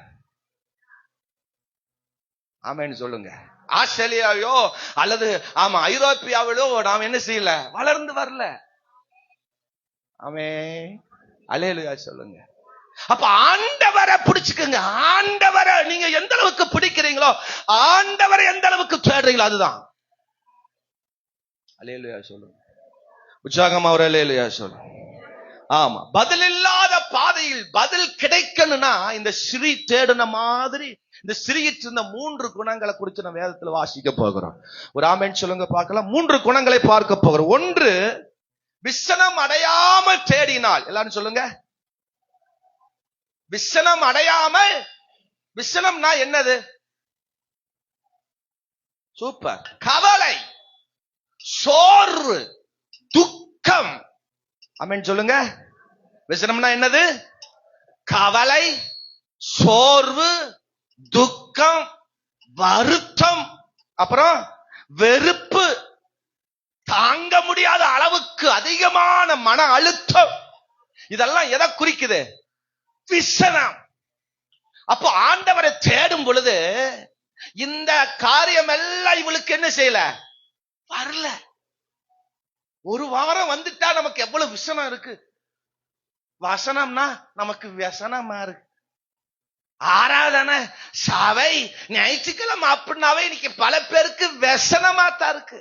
ஆமேன்னு சொல்லுங்க. ஆஸ்திரேலியாவையோ அல்லது ஐரோப்பியாவிலோ நாம் என்ன செய்யல, வளர்ந்து வரல. ஆமே. அல்லேலூயா சொல்லுங்க. அப்ப ஆண்டவரை பிடிச்சுக்குங்க. ஆண்டவரை நீங்க எந்த அளவுக்கு பிடிக்கிறீங்களோ, ஆண்டவரை எந்த அளவுக்கு தேடுறீங்களோ அதுதான். அல்லேலூயா சொல்லுங்க. உற்சாகமா ஒரு அல்லேலூயா சொல்லுங்க. ஆமா, பதில் இல்லாத பாதையில் பதில் கிடைக்கணும்னா இந்த ஸ்ரீ தேடின மாதிரி இந்த ஸ்ரீயிட்டு இருந்த 3 குணங்களை குறித்து நம்ம வேதத்துல வாசிக்க போகிறோம். ஒரு ஆமென் சொல்லுங்க பார்க்கலாம். 3 குணங்களை பார்க்க போகிறோம். 1, விசனம் அடையாமல் தேடினால். எல்லாரும் சொல்லுங்க, விசனம் அடையாமல், விசனம்னா என்னது? சூப்பர். கவலை, சோர்வு, துக்கம். ஆமென் சொல்லுங்க. விசனம்னா என்னது? கவலை, சோர்வு, துக்கம், வருத்தம், அப்புறம் வெறுப்பு, தாங்க முடியாத அளவுக்கு அதிகமான மன அழுத்தம். இதெல்லாம் எதை குறிக்குது? விசனம். அப்போ ஆண்டவரை தேடும் பொழுது இந்த காரியம் எல்லாம் இவளுக்கு என்ன செய்யல? வரல. ஒரு வாரம் வந்துட்டா நமக்கு எவ்வளவு விசனம் இருக்கு. வசனம்னா நமக்கு விசனமா இருக்கு. ஆராதனை, சபை, ஞாயிற்றுக்கிழமை அப்படின்னாவே இன்னைக்கு பல பேருக்கு விசனமா தான் இருக்கு.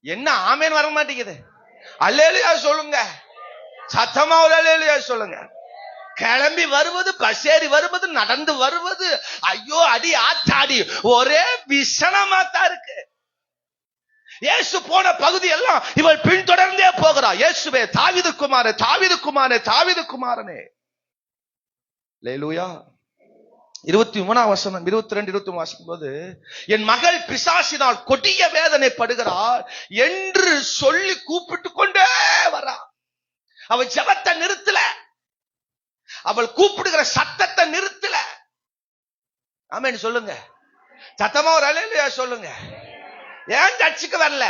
என்ன ஆமேன் வர மாட்டேங்குது? அல்லேலூயா சொல்லுங்க. சத்தமா அல்லேலூயா சொல்லுங்க. கிளம்பி வருவது, பஸ் ஏறி வருவது, நடந்து வருவது, ஐயோ அடி ஆத்தாடி, ஒரே விசனமா தான் இருக்கு. இயேசு போன பகுதி எல்லாம் இவள் பின்தொடர்ந்தே போகிறா. இயேசுவே, தாவீது குமாரே, தாவீது குமாரே, தாவீது குமாரனே. அல்லேலூயா. 23 வசனம், 22, 23 வாசிக்கும் போது, என் மகள் பிசாசினால் கொடிய வேதனைப்படுகிறாள் என்று சொல்லி கூப்பிட்டு கொண்டே வரா. அவள் ஜெபத்தை நிறுத்தல, அவள் கூப்பிடுகிற சத்தத்தை நிறுத்தல. ஆமென் சொல்லுங்க. சத்தமா ஒரு அல்லேலூயா சொல்லுங்க. ஏன் சர்ச்சுக்கு வரல?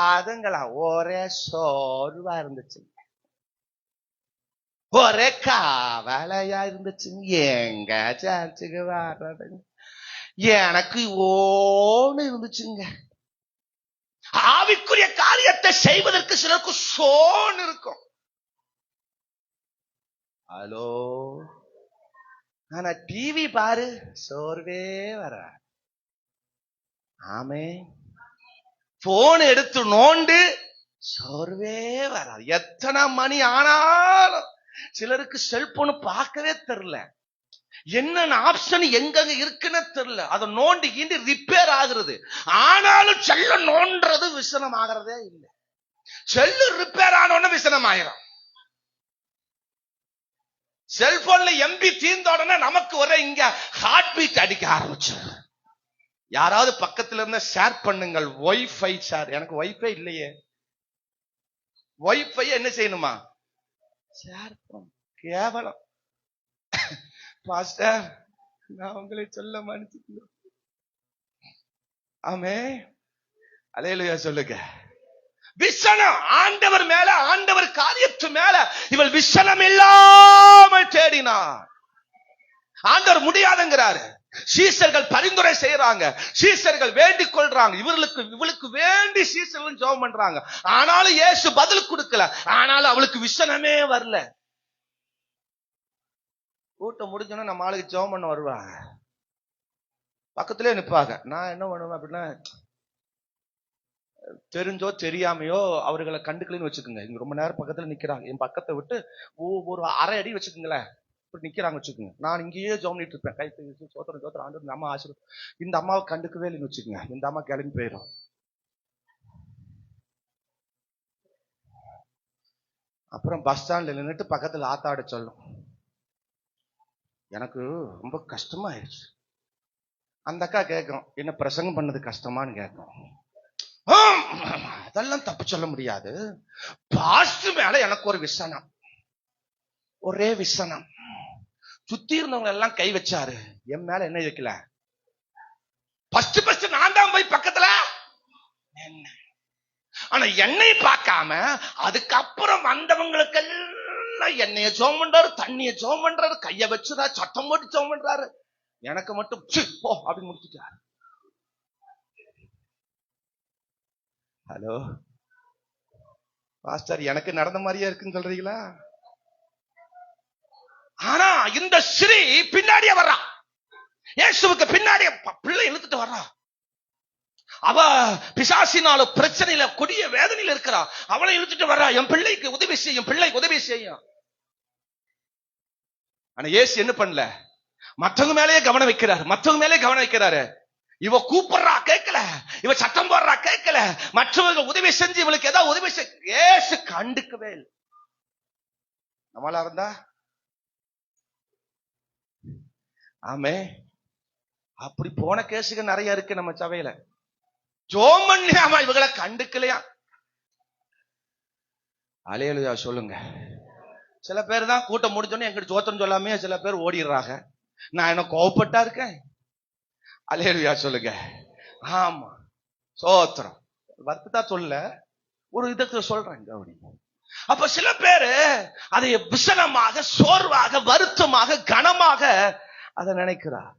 அதுங்களா ஒரே சோர்வா இருந்துச்சு, ஒரே காவலையா இருந்துச்சு. எங்க சர்ச்சுக்கு வர்றது? எனக்கு ஓன்னு இருந்துச்சுங்க. ஆவிக்குரிய காரியத்தை செய்வதற்கு சிலருக்கு சோன் இருக்கும். ஹலோ, ஆனா டிவி பாரு, சோர்வே வர. ஆமே, போன் எடுத்து நோண்டு, சோர்வே வராது. எத்தனை மணி ஆனாலும் சிலருக்கு செல்போன் பார்க்கவே தெரியல, என்னென்ன ஆப்ஷன் எங்க இருக்குன்னு தெரியல. அதை நோண்டி கீண்டி ரிப்பேர் ஆகுறது. ஆனாலும் செல்ல நோன்றது விசனம் ஆகிறதே இல்லை. செல்லு ரிப்பேர் ஆனோன்னு விசனம் ஆயிரும். செல்போன்ல எம்பி தீர்ந்த உடனே நமக்கு ஒரே இங்க ஹார்ட் பீட் அடிக்க ஆரம்பிச்சு. யாராவது பக்கத்துல இருந்த ஷேர் பண்ணுங்கள், வைஃபை ஷேர். எனக்கு வைஃபை இல்லையே. வைஃபை என்ன செய்யணுமா? ஷேர் பண்ண. கேவலம். பாஸ்டர், நான் உங்களை சொல்ல மன்னிச்சுக்கணும். ஆமே, அல்லேலூயா சொல்லுங்க. விசனம் ஆண்டவர் மேல, ஆண்டவர் காரியத்து மேல இவள் விசனம் இல்லாமல் தேடினார். ஆண்டவர் முடியாதுங்கிறாரு. சீசர்கள் பரிந்துரை செய்யறாங்க, சீசர்கள் வேண்டிக் கொள்றாங்க, இவளுக்கு வேண்டி சீசர்கள் ஜெபம் பண்றாங்க. ஆனாலும் இயேசு பதில் கொடுக்கல. ஆனாலும் அவளுக்கு விசனமே வரல. கூட்டம் முடிஞ்சோன்னா நம்ம ஆளுக்கு ஜெபம் பண்ண வருவாங்க, பக்கத்திலே நிற்பாங்க. நான் என்ன பண்ணுவேன் அப்படின்னா, தெரிஞ்சோ தெரியாமையோ அவர்களை கண்டுக்கலன்னு வச்சுக்கோங்க. இங்க ரொம்ப நேரம் பக்கத்துல நிக்கிறாங்க, என் பக்கத்தை விட்டு ஒரு அரை அடி வச்சுக்கோங்களேன், நிக்கிறாங்க வச்சுக்கோங்க. நான் இங்கேயே ஜெபம் பண்ணிட்டு இருப்பேன், கை சோத்திரம் சோத்திரம் ஆண்டு அம்மா ஆசீர்வாதம். இந்த அம்மாவை கண்டுக்கவே இல்லைன்னு வச்சுக்கோங்க, இந்த அம்மா கிளம்பி போயிடும். அப்புறம் பஸ் ஸ்டாண்ட்ல நின்றுட்டு பக்கத்துல ஆத்தாட சொல்லும். எனக்கு ரொம்ப கஷ்டமாயிருச்சு. அந்த அக்கா கேட்கும், என்ன பிரசங்கம் பண்ணது கஷ்டமான்னு கேட்கும். அதெல்லாம் தப்பு சொல்ல முடியாது. பாஸ்ட் மேல எனக்கு ஒரு விசனம், ஒரே விசனம். சுத்தி இருந்தவங்க எல்லாம் கை வச்சாரு, என் மேல என்ன வைக்கல. ஃபர்ஸ்ட் நான் தான் போய் பக்கத்துல என்ன. ஆனா என்னை பார்க்காம அதுக்கப்புறம் வந்தவங்களுக்கு எல்லாம் எண்ணெய ஜெபம் பண்றாரு, தண்ணிய ஜெபம் பண்றாரு, கைய வச்சுதா சத்தம் போட்டு ஜெபம் பண்றாரு. எனக்கு மட்டும் போ அப்படின்னு முடிச்சுட்டாரு. ஹலோ பாஸ்டர், எனக்கு நடந்த மாதிரியா இருக்குன்னு சொல்றீங்களா? ஆனா இந்த ஸ்ரீ பின்னாடியே வர்றா, இயேசுவுக்கு பின்னாடியே பிள்ளை இழுத்துட்டு வர்றா. அவ பிசாசினால பிரச்சனையில கொடிய வேதனையில இருக்கிறா, அவளை இழுத்துட்டு வர்றா. என் பிள்ளைக்கு உதவி செய்யும், பிள்ளைக்கு உதவி செய்யும். ஆனா இயேசு என்ன பண்ணல, மற்றவங்க மேலேயே கவனம் வைக்கிறாரு. இவ கூப்பிடுறா கேட்கல, இவ சத்தம் போடுறா கேட்கல, மற்றவங்க உதவி செஞ்சு இவளுக்கு ஏதாவது உதவி இயேசு கண்டுக்கவே இல்லை. நம்மளா இருந்தா ஆமே. அப்படி போன கேசுகள் நிறைய இருக்கு நம்ம சபையில. ஜோம் பண்ணியாமா இவங்களை கண்டுக்கலையா? அல்லேலூயா சொல்லுங்க. சில பேர் தான் கூட்டம் முடிஞ்சோன்னு எங்கிட்ட ஜோத்திரம் சொல்லாமே சில பேர் ஓடிடுறாங்க. நான் என்ன கோவப்பட்டா இருக்கேன்? அல்லேலூயா சொல்லுங்க. ஆமா சோத்திரம் வருத்தா சொல்ல ஒரு இதற்கு சொல்றேன். அப்ப சில பேரு அதை விசனமாக, சோர்வாக, வருத்தமாக, கனமாக அதை நினைக்கிறார்.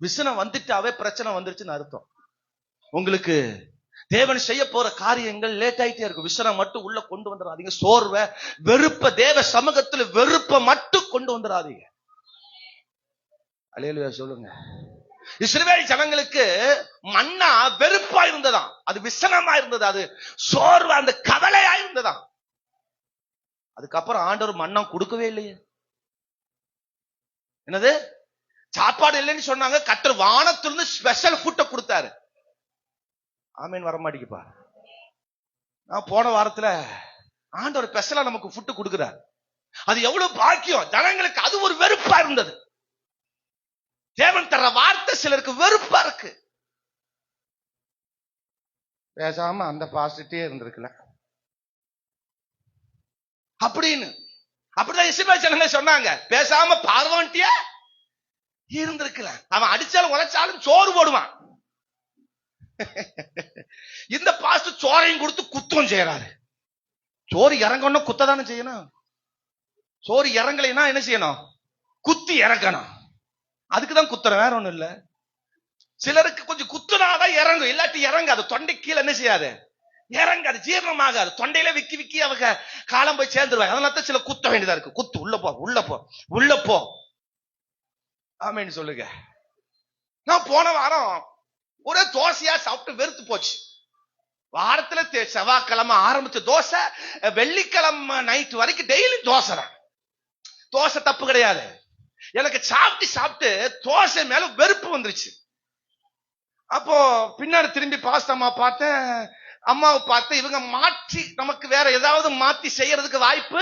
விசனம் வந்துட்டாவே பிரச்சனை வந்துருச்சுன்னு அர்த்தம். உங்களுக்கு தேவன் செய்ய போற காரியங்கள் லேட் ஆயிட்டே இருக்கும். விசனம் மட்டும் உள்ள கொண்டு வந்துடாதீங்க. சோர்வை, வெறுப்ப, தேவ சமூகத்துல வெறுப்ப மட்டும் கொண்டு வந்துடாதீங்க. அல்லேலூயா சொல்லுங்க. இஸ்ரவேல் ஜனங்களுக்கு மன்னா வெறுப்பா இருந்ததாம், அது விசனமா இருந்தது, அது சோர்வு, அந்த கவலையா இருந்ததாம். அதுக்கப்புறம் ஆண்டவர் மன்னா கொடுக்கவே இல்லையே. என்னது சாப்பாடு இல்லைன்னு சொன்னாங்க. கர்த்தர் வானத்திலிருந்து ஸ்பெஷல் ஃபுட்டை கொடுத்தாரு. ஆமீன். வரமாட்டேங்குப்பா. நான் போன வாரத்துல ஆண்டவர் ஸ்பெஷலா நமக்கு ஃபுட்டு கொடுக்கிறார். அது எவ்வளவு பாக்கியம். ஜனங்களுக்கு அது ஒரு வெறுப்பா இருந்தது. தேவன் தர வார்த்தை சிலருக்கு வெறுப்பா இருக்கு. பேசாம அந்த பாசிட்டே இருந்திருக்கல அப்படின்னு. அப்படிதான் இஸ்ரவேல் ஜனங்க சொன்னாங்க. பேசாம பார்வோன்ட்டியே இருந்திருக்கலாம். அவன் அடிச்சாலும் உழைச்சாலும் சோறு போடுவான். இந்த பாஸ்டர் சோறையும் கொடுத்து குத்தம் செய்யறாரு. சோறு இறங்கணும், குத்ததானே செய்யணும். சோறு இறங்கலைன்னா என்ன செய்யணும்? குத்தி இறக்கணும். அதுக்குதான் குத்துறேன், வேற ஒண்ணும் இல்ல. சிலருக்கு கொஞ்சம் குத்துனாதான் இறங்கும், இல்லாட்டி இறங்காது. தொண்டை கீழே என்ன செய்யாது? இறங்காது, ஜீரணமாகாது. தொண்டையில விக்கி விக்கி அவங்க காலம் போய் சேர்ந்துருவாங்க. அதனால சில குத்த வேண்டியதா இருக்கு. குத்து, உள்ள போ, உள்ள போ, உள்ள போ. ஆமேன்னு சொல்லுங்க. நான் போன வாரம் ஒரே தோசையா சாப்பிட்டு வெறுத்து போச்சு. வாரத்துல செவ்வாய்க்கிழமை ஆரம்பிச்ச தோசை, வெள்ளிக்கிழமை நைட் வரைக்கும் டெய்லி தோசை தான். தோசை தப்பு கிடையாது. எனக்கு சாப்பிட்டு சாப்பிட்டு தோசை மேல வெறுப்பு வந்துருச்சு. அப்போ பின்னாடி திரும்பி பாஸ்தம்மா பார்த்தேன், அம்மாவை பார்த்தேன். இவங்க மாற்றி நமக்கு வேற ஏதாவது மாத்தி செய்யறதுக்கு வாய்ப்பு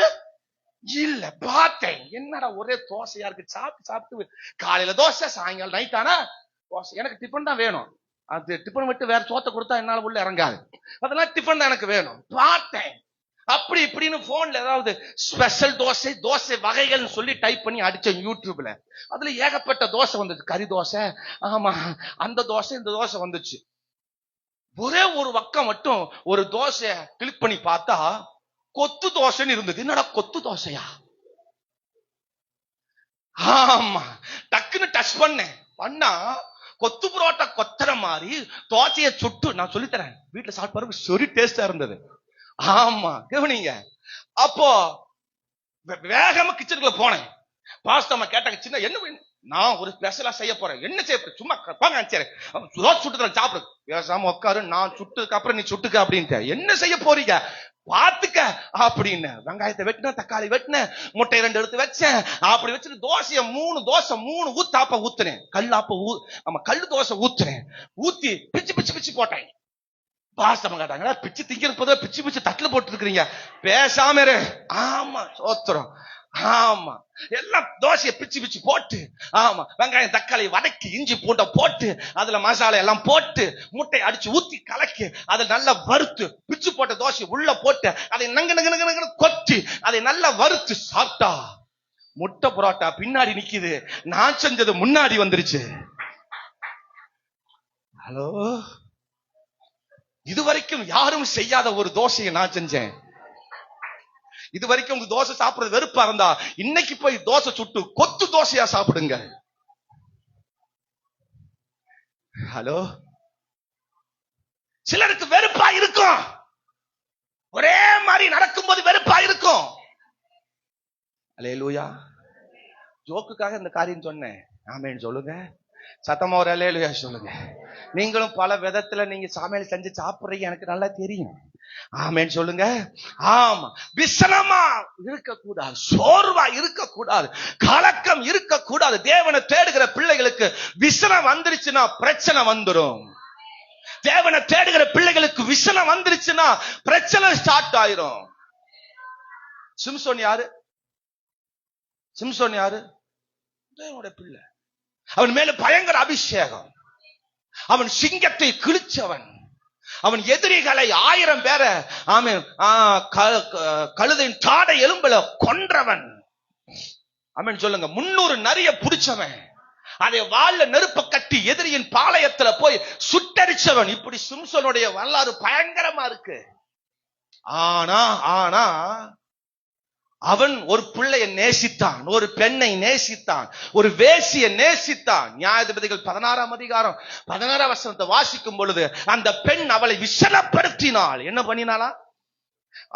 இல்ல. பார்த்தேன், என்னடா ஒரே தோசையா இருக்கு. சாப்பிட்டு சாப்பிட்டு காலையில தோசை, சாயங்காலம் நைட் ஆனா தோசை. எனக்கு டிஃபன் தான் வேணும். அது டிஃபன் விட்டு வேற சோத்தை கொடுத்தா என்னால உள்ள இறங்காது. அதெல்லாம் டிஃபன் தான் எனக்கு வேணும். பார்த்தேன். அப்படி இப்படின்னு போன்ல ஏதாவது ஸ்பெஷல் தோசை, தோசை வகைகள் சொல்லி டைப் பண்ணி அடிச்சேன் யூடியூப்ல. அதுல ஏகப்பட்ட தோசை வந்துச்சு. கறி தோசை, ஆமா அந்த தோசை, இந்த தோசை வந்துச்சு. ஒரே ஒரு பக்கம் மட்டும் ஒரு தோசை கிளிக் பண்ணி பார்த்தா கொத்து தோசைன்னு இருந்தது. என்னடா கொத்து தோசையா? ஆமா, டக்குன்னு டச் பண்ணா கொத்து புரோட்டா கொத்துற மாதிரி தோசையை சுட்டு. நான் சொல்லித்தரேன், வீட்டுல சாப்பிட்டு பாருங்க, சொரி டேஸ்டா இருந்தது. ஆமா கவனிங்க. அப்போ வேகமா கிச்சனுக்குள்ள போனேன். பாஸ்தம்மா கேட்டாங்க, சின்ன என்ன வேணும்? நான் ஒரு ஸ்பெஷலா செய்ய போறேன். என்ன செய்ய போறேன்? சும்மா பாங்க, சரி சுட்டு சாப்பிடு. பேசாம உட்காரு, நான் சுட்டுக்கு அப்புறம் நீ சுட்டுக்க அப்படின்ட்டு. என்ன செய்ய போறீங்க பாத்துக்க அப்படின்னு. வெங்காயத்தை வெட்டின, தக்காளி வெட்டின, முட்டை 2 எடுத்து வச்சேன். அப்படி வச்சுட்டு தோசைய 3 தோசை 3 ஊத்தாப்ப ஊத்துனேன். கல்லு தோசை ஊத்துனேன். ஊத்தி பிச்சு பிச்சு பிச்சு போட்டேன். பாஸ்தம்மா கேட்டாங்க, பிச்சு திங்கிறது பிச்சு பிச்சு தட்டுல போட்டு இருக்கிறீங்க, பேசாம இரு. ஆமா சோத்திரம். ஆமா எல்லாம் தோசையை பிச்சு பிச்சு போட்டு, ஆமா வெங்காயம் தக்காளி வதக்கி இஞ்சி பூண்டை போட்டு அதுல மசாலா எல்லாம் போட்டு முட்டை அடிச்சு ஊத்தி கலக்கி அதை நல்லா வறுத்து பிச்சு போட்ட தோசை உள்ள போட்டு அதை நங்க கொத்தி அதை நல்லா வறுத்து சாப்பிட்டா முட்டை புரோட்டா பின்னாடி நிக்குது. நான் செஞ்சது முன்னாடி வந்துருச்சு. ஹலோ, இதுவரைக்கும் யாரும் செய்யாத ஒரு தோசையை நான் செஞ்சேன். இதுவரைக்கும் உங்க தோசை சாப்பிடுறது வெறுப்பா இருந்தா இன்னைக்கு போய் தோசை சுட்டு கொத்து தோசையா சாப்பிடுங்க. ஹலோ, சிலருக்கு வெறுப்பா இருக்கும். ஒரே மாதிரி நடக்கும்போது வெறுப்பா இருக்கும். அல்லேலூயா. ஜோக்குக்காக இந்த காரியம் சொன்னேன். ஆமென் சொல்லுங்க. சத்தமா ஒரு அல்லேலூயா சொல்லுங்க. நீங்களும் பல விதத்துல நீங்க சமையல் செஞ்சு சாப்பிடுறீங்க, எனக்கு நல்லா தெரியும். ஆமென் சொல்லுங்க. ஆமா, விசனமா இருக்கக்கூடாது, சோர்வா இருக்கக்கூடாது, கலக்கம் இருக்கக்கூடாது. தேவனை தேடுகிற பிள்ளைகளுக்கு விசனம் வந்துருச்சுன்னா பிரச்சனை வந்துடும். தேவனை தேடுகிற பிள்ளைகளுக்கு விசனம் வந்துருச்சுன்னா பிரச்சனை ஸ்டார்ட் ஆயிரும். சிம்சோன் யாரு? சிம்சோன் யாரு? தேவனுடைய பிள்ளை. அவன் மேல பயங்கர அபிஷேகம். அவன் சிங்கத்தை கிழிச்சவன். அவன் எதிரிகளை 1000 பேரை கழுதையின் தாடை எலும்புல கொன்றவன். ஆமென் சொல்லுங்க. 300 நரிய புடிச்சவன். அதை வாள்ல நெருப்ப கட்டி எதிரியின் பாளையத்துல போய் சுட்டரிச்சவன். இப்படி சிம்சோனுடைய வரலாறு பயங்கரமா இருக்கு. ஆனா அவன் ஒரு பிள்ளையை நேசித்தான், ஒரு பெண்ணை நேசித்தான், ஒரு வேசியை நேசித்தான். நியாயாதிபதிகள் 16ஆம் அதிகாரம் 16ஆம் வசனத்தை வாசிக்கும் பொழுது அந்த பெண் அவளை விசனப்படுத்தினாள். என்ன பண்ணினாளா?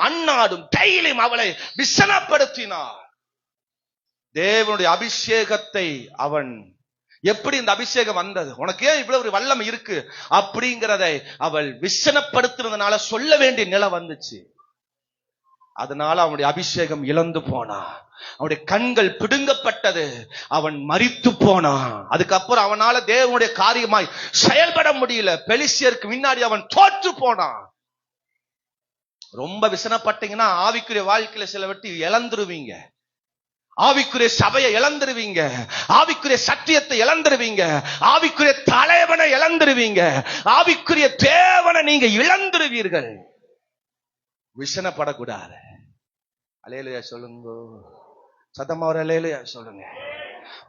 அன்னாடும் கையிலும் அவளை விசனப்படுத்தினாள். தேவனுடைய அபிஷேகத்தை அவன் எப்படி இந்த அபிஷேகம் வந்தது, உனக்கு ஏன் இவ்வளவு ஒரு வல்லமை இருக்கு அப்படிங்கிறதை அவள் விசனப்படுத்துறதுனால சொல்ல வேண்டிய நிலை வந்துச்சு. அதனால அவனுடைய அபிஷேகம் இழந்து போனா, அவனுடைய கண்கள் பிடுங்கப்பட்டது, அவன் மரித்து போனான். அதுக்கப்புறம் அவனால தேவனுடைய காரியமாய் செயல்பட முடியல. பெலிஸ்தியருக்கு முன்னாடி அவன் தோற்று போனான். ரொம்ப விசனப்பட்டீங்கன்னா ஆவிக்குரிய வாழ்க்கையில சில வெட்டி இழந்துருவீங்க. ஆவிக்குரிய சபையை இழந்துருவீங்க, ஆவிக்குரிய சத்தியத்தை இழந்துருவீங்க, ஆவிக்குரிய தலைவனை இழந்துருவீங்க, ஆவிக்குரிய தேவனை நீங்க இழந்துருவீர்கள். விசனப்படக்கூடாது. அல்லேலூயா சொல்லுங்க. சத்தமா ஒரு அல்லேலூயா சொல்லுங்க.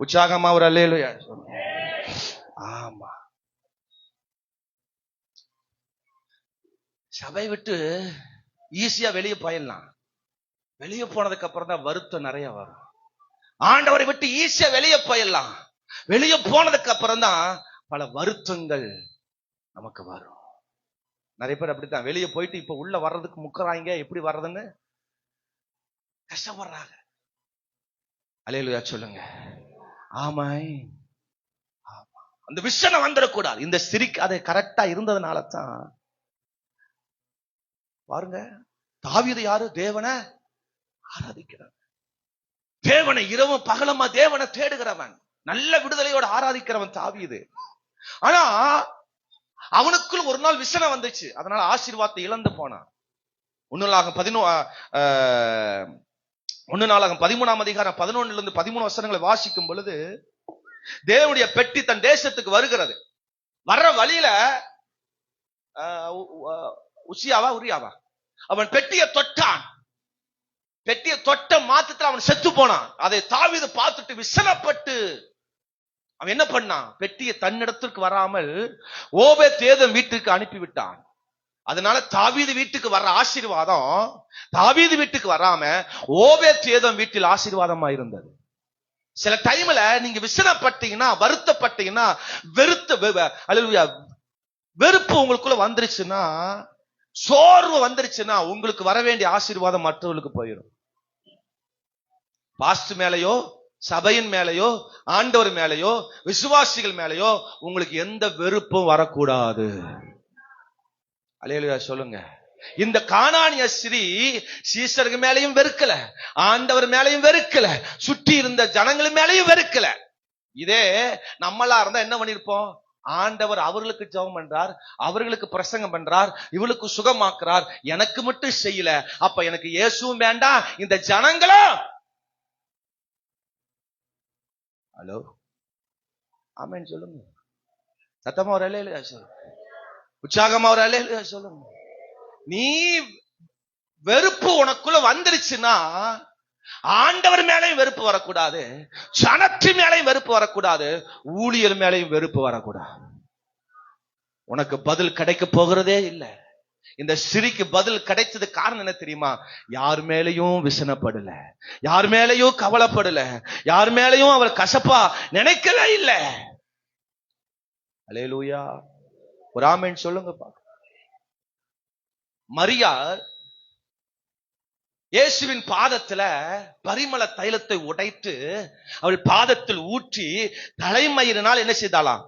உற்சாகமா ஒரு அல்லேலூயா சொல்லுங்க. ஆமா, சபை விட்டு ஈஸியா வெளியே போயிடலாம். வெளியே போனதுக்கு அப்புறம் தான் வருத்தம் நிறைய வரும். ஆண்டவரை விட்டு ஈஸியா வெளியே போயிடலாம். வெளியே போனதுக்கு அப்புறம் தான் பல வருத்தங்கள் நமக்கு வரும். நிறைய பேர் அப்படித்தான் வெளியே போயிட்டு இப்ப உள்ள வர்றதுக்கு முக்கறாங்க. எப்படி வர்றதுன்னு கஷ்டப்படுறாங்க. அல்லேலூயா சொல்லுங்க. ஆமாய், ஆமா. அந்த விஷயம் வந்துடக்கூடாது. இந்த சிரிக்கு அது கரெக்டா இருந்ததுனால தான் பாருங்க, தாவீது யாரு? தேவனை ஆராதிக்கிறவன், தேவனை இரவும் பகலமா தேவனை தேடுகிறவன், நல்ல விடுதலையோட ஆராதிக்கிறவன் தாவீது. ஆனா அவனுக்குள் ஒரு நாள் விசனம் வந்துச்சு. அதனால ஆசீர்வாதத்தை இழந்து போனான். 1 நாளாகமம் 13ஆம் அதிகாரம் 11 13 வசனங்களை வாசிக்கும் பொழுது, தேவனுடைய பெட்டி தன் தேசத்துக்கு வருகிறது. வர்ற வழியில உரியாவா அவன் பெட்டியை தொட்டான். பெட்டியை தொட்ட மாத்திரத்தில் அவன் செத்து போனான். அதை தாவீது பார்த்துட்டு விசனப்பட்டு அவன் என்ன பண்ணான்? பெட்டியை தன்னிடத்திற்கு வராமல் ஓபேத்-ஏதோம் வீட்டுக்கு அனுப்பிவிட்டான். அதனால தாவீது வீட்டுக்கு வர்ற ஆசீர்வாதம் தாவீது வீட்டுக்கு வராம ஓபேத்-ஏதோம் வீட்டில் ஆசீர்வாதமா இருந்தது. சில டைம்ல நீங்க விசனப்பட்டீங்கன்னா, வருத்தப்பட்டீங்கன்னா, வெறுப்பு உங்களுக்குள்ள வந்துருச்சுன்னா, சோர்வு வந்துருச்சுன்னா, உங்களுக்கு வர வேண்டிய ஆசீர்வாதம் மற்றவர்களுக்கு போயிடும். பாஸ்ட் மேலையோ, சபையின் மேலையோ, ஆண்டவர் மேலையோ, விசுவாசிகள் மேலையோ உங்களுக்கு எந்த வெறுப்பும் வரக்கூடாது. அல்லேலூயா சொல்லுங்க. இந்த கானானிய ஸ்திரீ சீசருக்கு மேலையும் வெறுக்கல, ஆண்டவர் மேலையும் வெறுக்கல, சுற்றி இருந்த ஜனங்கள் மேலையும் வெறுக்கல. இதே நம்மளா இருந்தா என்ன பண்ணிருப்போம்? ஆண்டவர் அவர்களுக்கு ஜெபம் பண்றார், அவர்களுக்கு பிரசங்கம் பண்றார், இவளுக்கு சுகமாக்குறார், எனக்கு மட்டும் செய்யல, அப்ப எனக்கு இயேசுவும் வேண்டாம், இந்த ஜனங்களும். ஹலோ, ஆமென் சொல்லுங்க. சத்தமா ஒரு அல்லேலூயா சொல்லுங்க. உற்சாகமா ஒரு அல்லேலூயா சொல்லுங்க. நீ வெறுப்பு உனக்குள்ள வந்துருச்சுன்னா, ஆண்டவர் மேலையும் வெறுப்பு வரக்கூடாது, ஜனத்து மேலையும் வெறுப்பு வரக்கூடாது, ஊழியர் மேலையும் வெறுப்பு வரக்கூடாது. உனக்கு பதில் கிடைக்க போகிறதே இல்லை. இந்த சிரிக்கு பதில் கிடைச்சது காரணம் என்ன தெரியுமா? யார் மேலையும் விசனப்படல, யார் மேலையும் கவலைப்படல, யார் மேலையும் அவர் கசப்பா நினைக்கவே இல்லை. அல்லேலூயா, ஒரு ஆமென் சொல்லுங்க. மரியா இயேசுவின் பாதத்துல பரிமள தைலத்தை உடைத்து அவள் பாதத்தில் ஊற்றி தலைமயிரினால் என்ன செய்தாளாம்?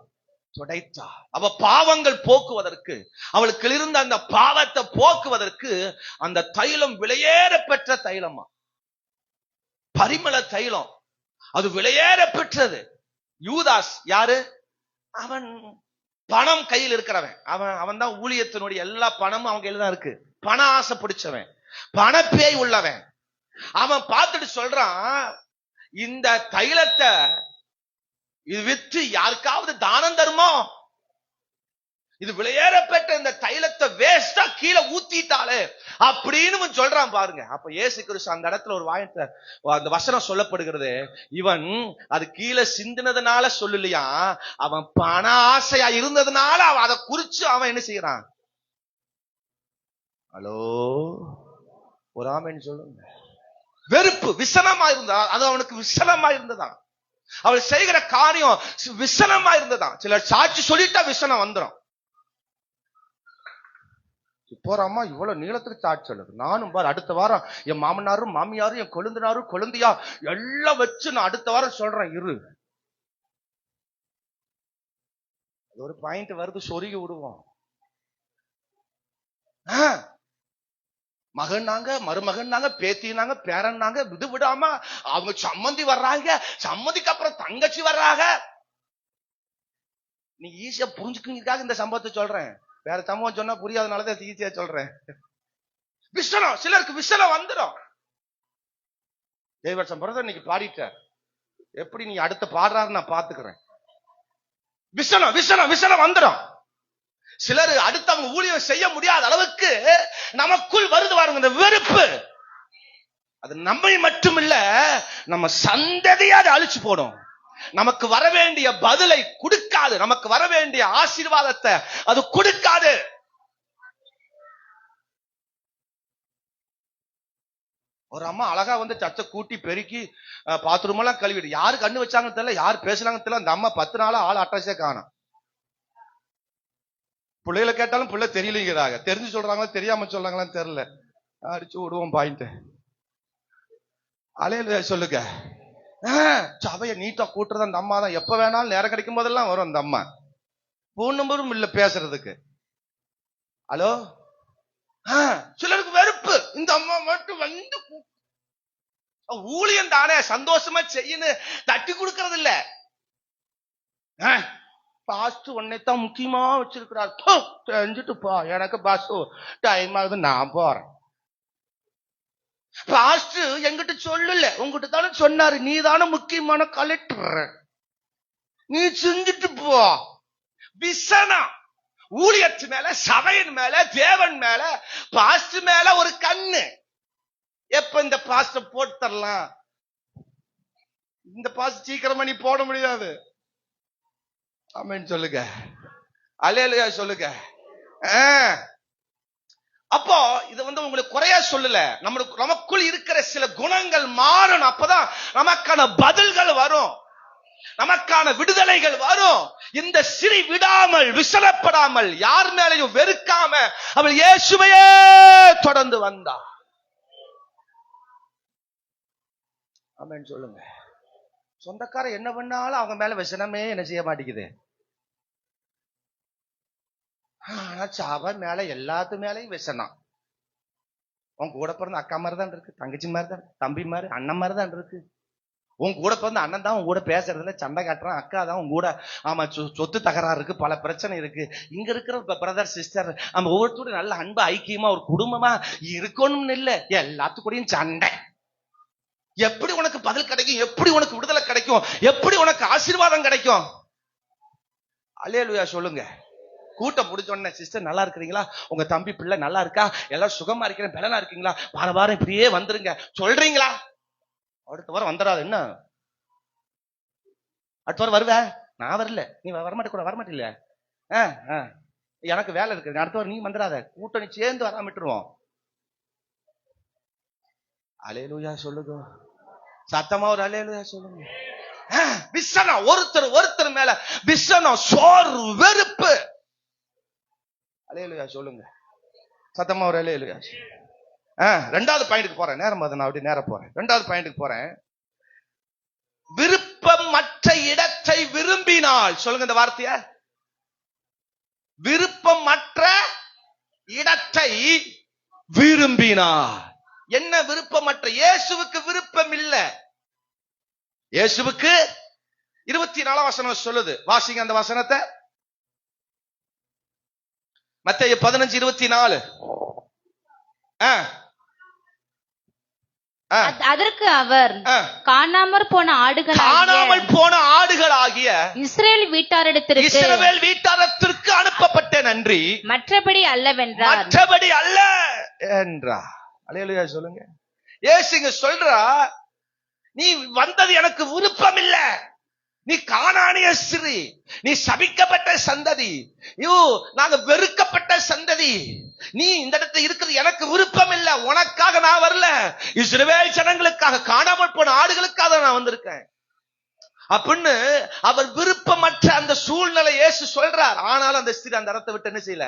துடைத்தா. அவ பாவங்கள் போக்குவதற்கு, அவளுக்கு இருந்த அந்த பாவத்தை போக்குவதற்கு அந்த தைலம் விலையேற பெற்ற தைலமா, பரிமள தைலம். அது விலையேற பெற்றது. யூதாஸ் யாரு? அவன் பணம் கையில் இருக்கிறவன். அவன் தான் ஊழியத்தினுடைய எல்லா பணமும் அவங்க கையில தான் இருக்கு. பண ஆசை பிடிச்சவன், பணப்பேய் உள்ளவன். அவன் பார்த்துட்டு சொல்றான், இந்த தைலத்தை இது வித்து யாருக்காவது தானம் தருமோ? இது விலையேறப்பட்ட இந்த தைலத்தை வேஸ்டா கீழே ஊத்திட்டாலே அப்படின்னு சொல்றான் பாருங்க. அப்ப இயேசு கிறிஸ்து அந்த இடத்துல ஒரு வாயத்தை, அந்த வசனம் சொல்லப்படுகிறது, இவன் அது கீழே சிந்தினதுனால சொல்லலையா, அவன் பண ஆசையா இருந்ததுனால அவன் அதை குறிச்சு அவன் என்ன செய்யறான்? ஹலோ, ஒரு ஆமென் சொல்லுங்க. வெறுப்பு விசனமா இருந்தா, அது அவனுக்கு விசனமா இருந்ததான். அவள் செய்கிற காரியம் விசனமா இருந்ததான். சிலர் சாட்சி சொல்லிட்டா விசனம் வந்துடும். போறாமா இவ்வளவு நீளத்துக்கு சாட்சி சொல்லுது. நானும் பாரு அடுத்த வாரம் என் மாமனாரும் மாமியாரும் என் கொழுந்தனாரும் கொழுந்தியா எல்லாம் வச்சு நான் அடுத்த வாரம் சொல்றேன் இரு. அது ஒரு பாயிண்ட் வருது, சொருகி விடுவோம். மகன்னாங்க, மருமகன்னாங்க, பேத்தினாங்க, பேரன்னாங்க, விடு விடாம அவங்க சம்மந்தி வர்றாங்க, சம்மந்திக்கு அப்புறம் தங்கச்சி வர்றாங்க. நீ ஈஸியா புரிஞ்சுக்கிறதுக்காக இந்த சம்பவத்தை சொல்றேன். வேற சம்பவம் சொன்னா புரியாதனாலதான் ஈஸியா சொல்றேன். விசனம் சிலருக்கு விசனம் வந்துடும். தேவர்ஷம் பிரதர் இன்னைக்கு பாடிட்ட, எப்படி நீ அடுத்த பாடுறாரு நான் பாத்துக்கிறேன். விசனம் விசனம் விசனம் வந்துடும். சிலர் அடுத்தவங்க ஊழியம் செய்ய முடியாத அளவுக்கு நமக்குள் வருது பாருங்க இந்த வெறுப்பு. அது நம்மை மட்டும் இல்ல, நம்ம சந்ததியை அதை அழிச்சு போடும். நமக்கு வர வேண்டிய பதிலை கொடுக்காது, நமக்கு வர வேண்டிய ஆசீர்வாதத்தை அது கொடுக்காது. ஒரு அம்மா அழகா வந்து சர்ச்சை கூட்டி பெருக்கி பாத்ரூம் எல்லாம் கழுவிடு. யாரு கண்ணு வச்சாங்கன்னு தெரியல, யாரு பேசுனாங்கன்னு தெரியல. அந்த அம்மா 10 நாளா ஆள் அட்ரஸே காணும். பிள்ளைகளை கேட்டாலும் பிள்ளை தெரியலங்கிறாங்க. தெரிஞ்சு சொல்றாங்களா தெரியாம சொல்றாங்களான்னு தெரியல. அடிச்சு விடுவோம் பாயிண்ட். அலையில சொல்லுங்க. சபையை நீட்டா கூட்டுறது அந்த அம்மா தான். எப்ப வேணாலும் நேரம் கிடைக்கும் போதெல்லாம் வரும் அந்த அம்மா. போன் நம்பரும் இல்ல பேசுறதுக்கு. ஹலோ, சிலருக்கு வெறுப்பு. இந்த அம்மா மட்டும் வந்து ஊழியம் தானே சந்தோஷமா செய்யணும் தட்டி கொடுக்கறது இல்ல. பாஸ்ட் உன்னைத்தான் முக்கியமா வச்சிருக்கிறார், தெரிஞ்சுட்டு போ, எனக்கு பஸ் டைம் ஆகுது நான் போறேன். பாஸ்ட் என்கிட்ட சொல்லல, உங்ககிட்ட தானே சொன்னாரு, நீ தானே முக்கியமான கலெக்டர், நீ செஞ்சுட்டு போ. விசனம் ஊழியத்து மேல, சபையின் மேல, தேவன் மேல, பாஸ்ட் மேல ஒரு கண்ணு. எப்ப இந்த பாஸ்ட போட்டு தரலாம், இந்த பாஸ்ட் சீக்கிரமா நீ போட முடியாது. ஆமென் சொல்லுங்க, அல்லேலூயா சொல்லுங்க. அப்போ இது வந்து உங்களுக்கு குறையா சொல்லல, நமக்குள் இருக்கிற சில குணங்கள் மாறணும். அப்பதான் நமக்கான பதில்கள் வரும், நமக்கான விடுதலைகள் வரும். இந்த சிறை விடாமல், விசனப்படாமல், யார் மேலையும் வெறுக்காம அவள் இயேசுவையே தொடர்ந்து வந்தா. ஆமென் சொல்லுங்க. சொந்தக்கார என்ன பண்ணாலும் அவங்க மேல விசனமே என்ன செய்ய மாட்டேங்குது. ஆனா சாப மேல எல்லாத்து மேலையும் விசனம். உன் கூட பிறந்த அக்கா மாதிரி தான் இருக்கு, தங்கச்சி மாதிரி தான், தம்பி மாதிரி, அண்ணன் மாதிரி தான் இருக்கு. உன் கூட பிறந்த அண்ணன் தான் உன் கூட பேசுறதுல சண்டை காட்டுறான், அக்கா தான் உன் கூட ஆமா சொத்து தகராறு இருக்கு, பல பிரச்சனை இருக்கு. இங்க இருக்கிற பிரதர் சிஸ்டர் நம்ம ஒவ்வொருத்தரும் நல்ல அன்பு ஐக்கியமா ஒரு குடும்பமா இருக்கணும்னு இல்ல, எல்லாத்துக்கூடையும் சண்டை. எப்படி உனக்கு பதில் கிடைக்கும், எப்படி உனக்கு விடுதலை கிடைக்கும், எப்படி உனக்கு ஆசீர்வாதம் கிடைக்கும்? அல்லேலூயா சொல்லுங்க. கூட்டம் முடிச்சோடனே சிஸ்டர் நல்லா இருக்கிறீங்களா, உங்க தம்பி பிள்ளை நல்லா இருக்கா, எல்லாம் சுகமா இருக்கிறேன், பலனா இருக்கீங்களா, வாரம் இப்படியே வந்துருங்க சொல்றீங்களா? அடுத்த வாரம் வந்துடாது. என்ன அடுத்த வாரம் வருவ? நான் வரல, நீ வரமாட்டே கூட வரமாட்டில்ல, எனக்கு வேலை இருக்கு, அடுத்த வாரம் நீ வந்துடாத, கூட்டணி சேர்ந்து வராமட்டுருவோம். அல்லேலூயா சொல்லுங்க, சத்தமா ஒரு அல்லேலூயா சொல்லுங்க. விசனம், ஒருத்தர் மேல விசனம், சோர்வு, வெறுப்பு. அல்லேலூயா சொல்லுங்க, சத்தமா ஒரு அல்லேலூயா. ரெண்டாவது பாயிண்ட்க்கு போறேன், நேரம் நான் அப்படி நேரம் போறேன். ரெண்டாவது பாயிண்ட்க்கு போறேன். விருப்பம் மற்ற இடத்தை விரும்பினால், சொல்லுங்க இந்த வார்த்தைய, விருப்பம் மற்ற இடத்தை விரும்பினார். என்ன விருப்பமற்ற? இயேசுவுக்கு விருப்பம் இல்ல. இயேசுவுக்கு 24 வசனம் சொல்லுது, வாசிங்க அந்த வசனத்தை. மத்தேயு 15:24. அதற்கு அவர், காணாமற் போன ஆடுகளாகிய இஸ்ரவேல் வீட்டாரிடத்திற்கு அனுப்பப்பட்ட நன்றி, மற்றபடி அல்லவென்றார். மற்றபடி அல்ல என்றார். அல்லேலூயா சொல்லுங்க. இயேசுங்க சொல்றா, நீ வந்தது எனக்கு விருப்பம் இல்ல, நீ கானானிய ஸ்திரீ, நீ சபிக்கப்பட்ட சந்ததி, நாங்க வெறுக்கப்பட்ட சந்ததி, நீ இந்த இடத்துல இருக்கிறது எனக்கு விருப்பம் இல்ல, உனக்காக நான் வரல, இஸ்ரவேல் ஜனங்களுக்காக, காணாமல் போன ஆடுகளுக்காக நான் வந்திருக்கேன் அப்படின்னு அவர் விருப்பமற்ற அந்த சூழ்நிலை இயேசு சொல்றார். ஆனாலும் அந்த ஸ்திரீ அந்த இடத்தை விட்டு என்ன செய்யல.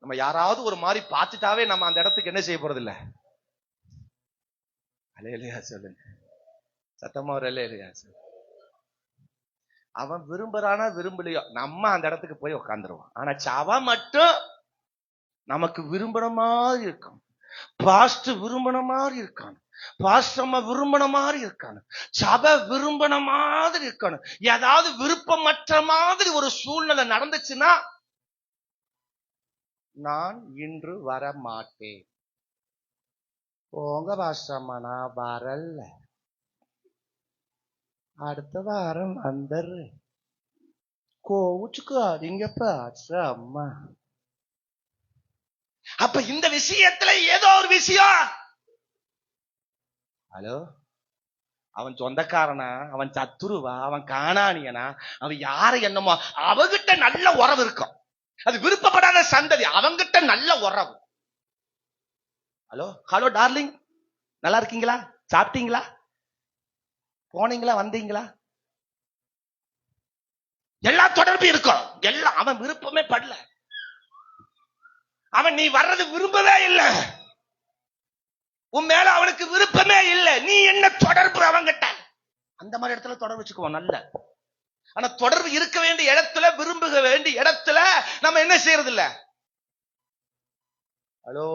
நம்ம யாராவது ஒரு மாதிரி பார்த்துட்டாவே நம்ம அந்த இடத்துக்கு என்ன செய்ய போறது இல்ல. அல்லேலூயா சொல்லுங்க. சத்தமா ஒரு அல்லேலூயா சொல்லுங்க. அவன் விரும்புறானா விரும்பலையோ நம்ம அந்த இடத்துக்கு போய் உட்காந்துருவான். ஆனா சவா மட்டும் நமக்கு விரும்புற மாதிரி இருக்கும். பாஸ்ட் விரும்பின மாதிரி இருக்கானு, பாஸ்டம்மா விரும்பின மாதிரி இருக்கானு, சபை விரும்பின மாதிரி இருக்கணும். ஏதாவது விருப்பமற்ற மாதிரி ஒரு சூழ்நிலை நடந்துச்சுன்னா நான் இன்று வர மாட்டேன். போங்க பாஸ்டம்மா, நான் வரல, அடுத்த வாரம் வந்துடுறேன், கோவிச்சுக்காதீங்க பாஸ்டம்மா. அப்ப இந்த விஷயத்துல ஏதோ ஒரு விஷயம். ஹலோ, அவன் சொந்தக்காரனா, அவன் சத்துருவா, அவன் காணானியனா, அவன் யார என்னமோ, அவகிட்ட நல்ல உறவு இருக்கும். அது விருப்பப்படாத சந்ததி, அவங்கிட்ட நல்ல உறவு. ஹலோ ஹலோ டார்லிங், நல்லா இருக்கீங்களா, சாப்பிட்டீங்களா, போனீங்களா, வந்தீங்களா, எல்லா தொடர்பு இருக்கும். எல்லாம் அவன் விருப்பமே படல, அவன் நீ வர்றது விரும்பவே இல்லை, உன் மேல அவனுக்கு விருப்பமே இல்லை, நீ என்ன தொடர்பு அவங்கிட்ட. அந்த மாதிரி இடத்துல தொடர்பு வச்சுக்குவோம் நல்ல. ஆனா தொடர்பு இருக்க வேண்டிய இடத்துல, விரும்புக வேண்டிய இடத்துல நம்ம என்ன செய்யறது இல்ல. ஹலோ,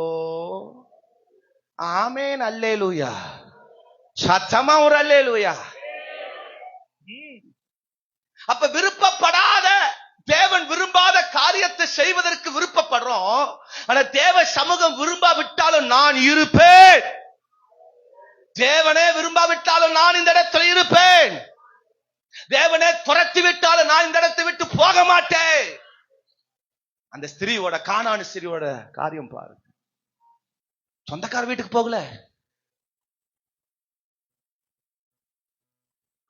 ஆமேன், அல்லேலூயா, சத்தமா ஒரு அல்லேலூயா. அப்ப விருப்பப்படாத, தேவன் விரும்பாத காரியத்தை செய்வதற்கு விருப்பப்படுறோம். ஆனா தேவ சமூகம் விரும்பாவிட்டாலும் நான் இருப்பேன். தேவனே விரும்பாவிட்டாலும் நான் இந்த இடத்துல இருப்பேன். தேவனே துரத்தி விட்டாலும் நான் இந்த இடத்தை விட்டு போக மாட்டேன். அந்த ஸ்திரீயோட, கானானி ஸ்திரீயோட காரியம் பாருங்க. சொந்தக்கார வீட்டுக்கு போகல,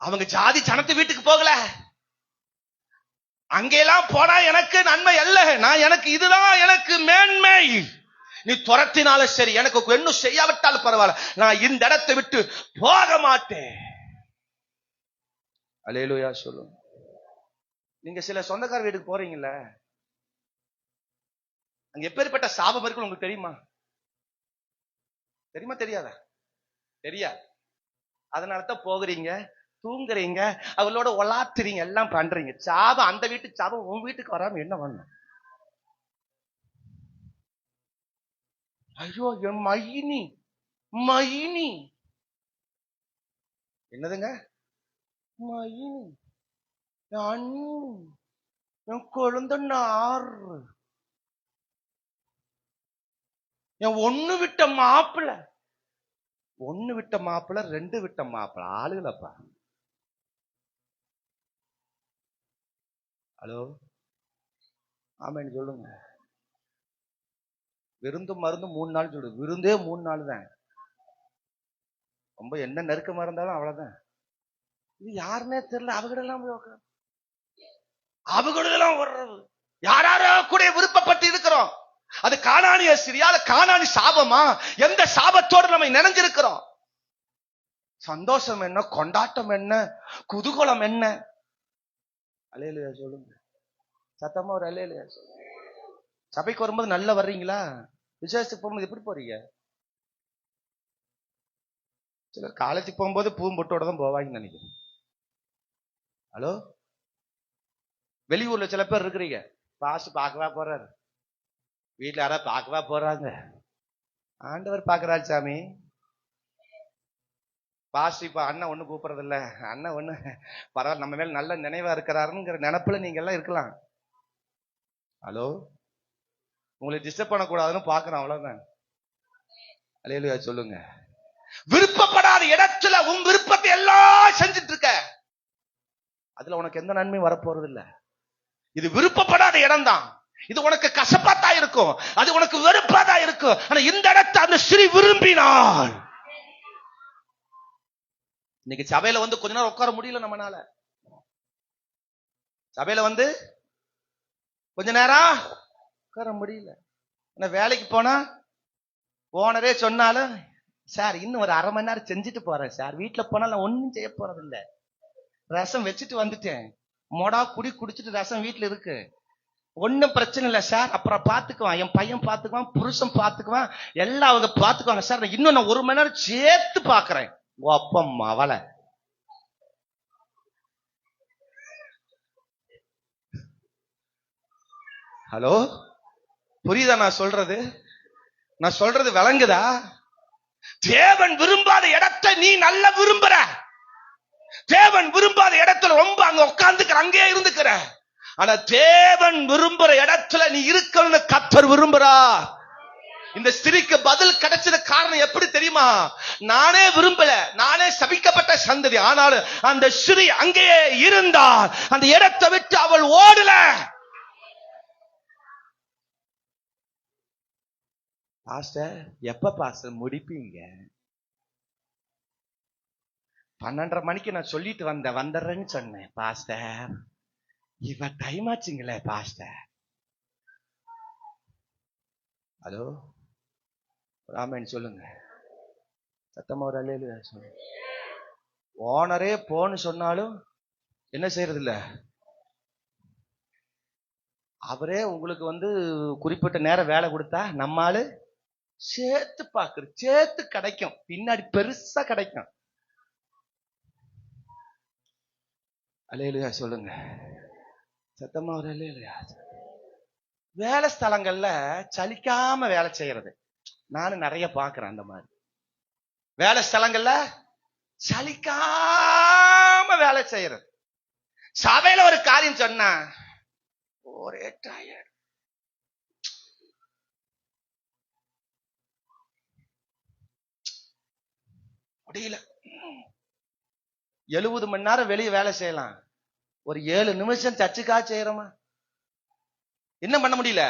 அவங்க ஜாதி ஜனத்து வீட்டுக்கு போகல. அங்கெல்லாம் போனா எனக்கு நன்மை அல்ல, நான் எனக்கு இதுதான் எனக்கு மேன்மை. நீ துரத்தினாலும் சரி, எனக்கு இன்னும் செய்யாவிட்டாலும் பரவாயில்ல, நான் இந்த இடத்தை விட்டு போக மாட்டேன். அல்லேலூயா சொல்லுங்க. நீங்க சில சொந்தக்கார வீட்டுக்கு போறீங்கல்ல, அங்க எப்பேற்பட்ட சாபம் இருக்கு உங்களுக்கு தெரியுமா? தெரியுமா தெரியாதா? தெரியாது. அதனாலதான் போகிறீங்க, தூங்குறீங்க, அவளோட ஒலாத்துறீங்க, எல்லாம் பண்றீங்க. சாபம், அந்த வீட்டு சாபம் உன் வீட்டுக்கு வராம என்ன பண்ணும்? ஐயோ, என் மைனி, மைனி என்னதுங்க, மைனி, என் கொழுந்தனார், என் ஒண்ணு விட்ட மாப்பிள்ள, ஒண்ணு விட்ட மாப்பிள்ள, ரெண்டு விட்ட மாப்பிள்ள, ஆளுகளப்பா. ஹலோ, ஆமேன்னு சொல்லுங்க. விருந்தும் மருந்து 3 நாள் சொல்லு, விருந்தே 3 நாள் தான். ரொம்ப என்ன நெருக்கமா இருந்தாலும் அவ்வளவுதான். இது யாருன்னே தெரியல, அவகிடெல்லாம் அவகிடெல்லாம் வர்றது யாரோ கூட விருப்பப்பட்டு இருக்கிறோம். அது கானானிய ஸ்திரியால கானானி சாபமா? எந்த சாபத்தோடு நம்ம நினைஞ்சிருக்கிறோம்? சந்தோஷம் என்ன, கொண்டாட்டம் என்ன, குதூகலம் என்ன? அல்லேலூயா சொல்லுங்க. சத்தமா ஒரு அல்லேலூயா சொல்லுங்க. சபைக்கு வரும்போது நல்லா வர்றீங்களா? விசேஷத்துக்கு போகும்போது எப்படி போறீங்க? சிலர் காலேஜுக்கு போகும்போது பூம்பொட்டோட தான் போவாங்கன்னு நினைக்கிறேன். ஹலோ, வெளியூர்ல சில பேர் இருக்கிறீங்க, பாஸ் பார்க்கவா போறாரு, வீட்டுல யாராவது பார்க்கவா போறாங்க, ஆண்டவர் பார்க்கிறாரு சாமி. பாஸ் இப்ப அண்ணன் ஒண்ணு கூப்பிடுறது இல்ல, அண்ணன் ஒண்ணு பரவாயில்ல, நம்ம மேல நல்ல நினைவா இருக்கிறாருங்கிற நினைப்புல நீங்க எல்லாம் இருக்கலாம். ஹலோ, உங்களை டிஸ்டர்ப் பண்ணக்கூடாதுன்னு பாக்குறோம், அவ்வளவுதான். அல்லேலூயா சொல்லுங்க. விருப்பப்படாத இடத்துல உன் விருப்பத்தை எல்லாம் செஞ்சுட்டு இருக்க, அதுல உனக்கு எந்த நன்மையும் வரப்போறது இல்ல. இது விருப்பப்படாத இடம் தான். இது உனக்கு கசப்பாத்தான் இருக்கும், அது உனக்கு வெறுப்பாதான் இருக்கும். ஆனா இந்த இடத்தை அந்த ஸ்திரீ விரும்பினாள். இன்னைக்கு சபையில வந்து கொஞ்ச நேரம் உட்கார முடியல நம்மனால. சபையில வந்து கொஞ்ச நேரம் உட்கார முடியல. ஆனா வேலைக்கு போனா ஓனரே சொன்னாலும், சார் இன்னும் ஒரு அரை மணி நேரம் செஞ்சுட்டு போறேன் சார், வீட்டுல போனாலும் ஒன்னும் செய்ய போறது இல்ல, ரசம் வச்சுட்டு வந்துட்டேன், மொடா குடிச்சிட்டு ரசம் வீட்டுல இருக்கு, ஒன்னும் பிரச்சனை இல்ல சார், அப்புறம் பாத்துக்குவான், என் பையன் பாத்துக்குவான், புருஷன் பாத்துக்குவான், எல்லாம் அவங்க பாத்துக்குவாங்க சார், இன்னும் நான் 1 மணி நேரம் சேர்த்து பாக்குறேன். அப்பம் அவளை ஹலோ, புரியுதா நான் சொல்றது? நான் சொல்றது விளங்குதா? தேவன் விரும்பாத இடத்தை நீ நல்லா விரும்புற. தேவன் விரும்பாத இடத்துல ரொம்ப அங்க உட்கார்ந்துக்கிற, அங்கே இருந்துக்கிற. ஆனா தேவன் விரும்புற இடத்துல நீ இருக்கணும்னு கர்த்தர் விரும்புறா. இந்த ஸ்திரீக்கு பதில் கிடைச்சது காரணம் எப்படி தெரியுமா? நானே விரும்பல, நானே சபிக்கப்பட்ட சந்ததி, ஆனாலும் அந்த ஸ்திரீ அங்கேயே இருந்தாள். அந்த இடத்தை விட்டு அவள் ஓடல. பாஸ்டர் எப்ப பாஸ்டர் முடிப்பீங்க? 12:30 மணிக்கு நான் சொல்லிட்டு வந்துடுறேன்னு சொன்னேன். பாஸ்டர் இவ டைம் ஆச்சுங்களே பாஸ்டர். ஹலோ, ராமன் சொல்லுங்க, சத்தமா ஒரு அல்லேலூயா சொல்லுங்க. ஓனரே போன்னு சொன்னாலும் என்ன செய்யறது இல்ல. அவரே உங்களுக்கு வந்து குறிப்பிட்ட நேரம் வேலை கொடுத்தா நம்மால சேர்த்து பாக்குறது, சேர்த்து கிடைக்கும், பின்னாடி பெருசா கிடைக்கும். அல்லேலூயா சொல்லுங்க, சத்தமா ஒரு அல்லேலூயா. வேலை ஸ்தலங்கள்ல சலிக்காம வேலை செய்யறது நானும் நிறைய பாக்குறேன். அந்த மாதிரி வேலை ஸ்தலங்கள்ல சலிக்காம வேலை செய்யறது. சபையில ஒரு காரியம் சொன்னா ஒரே டயர்ட், முடியல. 70 மணி நேரம் வெளியே வேலை செய்யலாம், ஒரு 7 நிமிஷம் சர்ச்சுக்கா செய்யறோமா? என்ன பண்ண முடியல?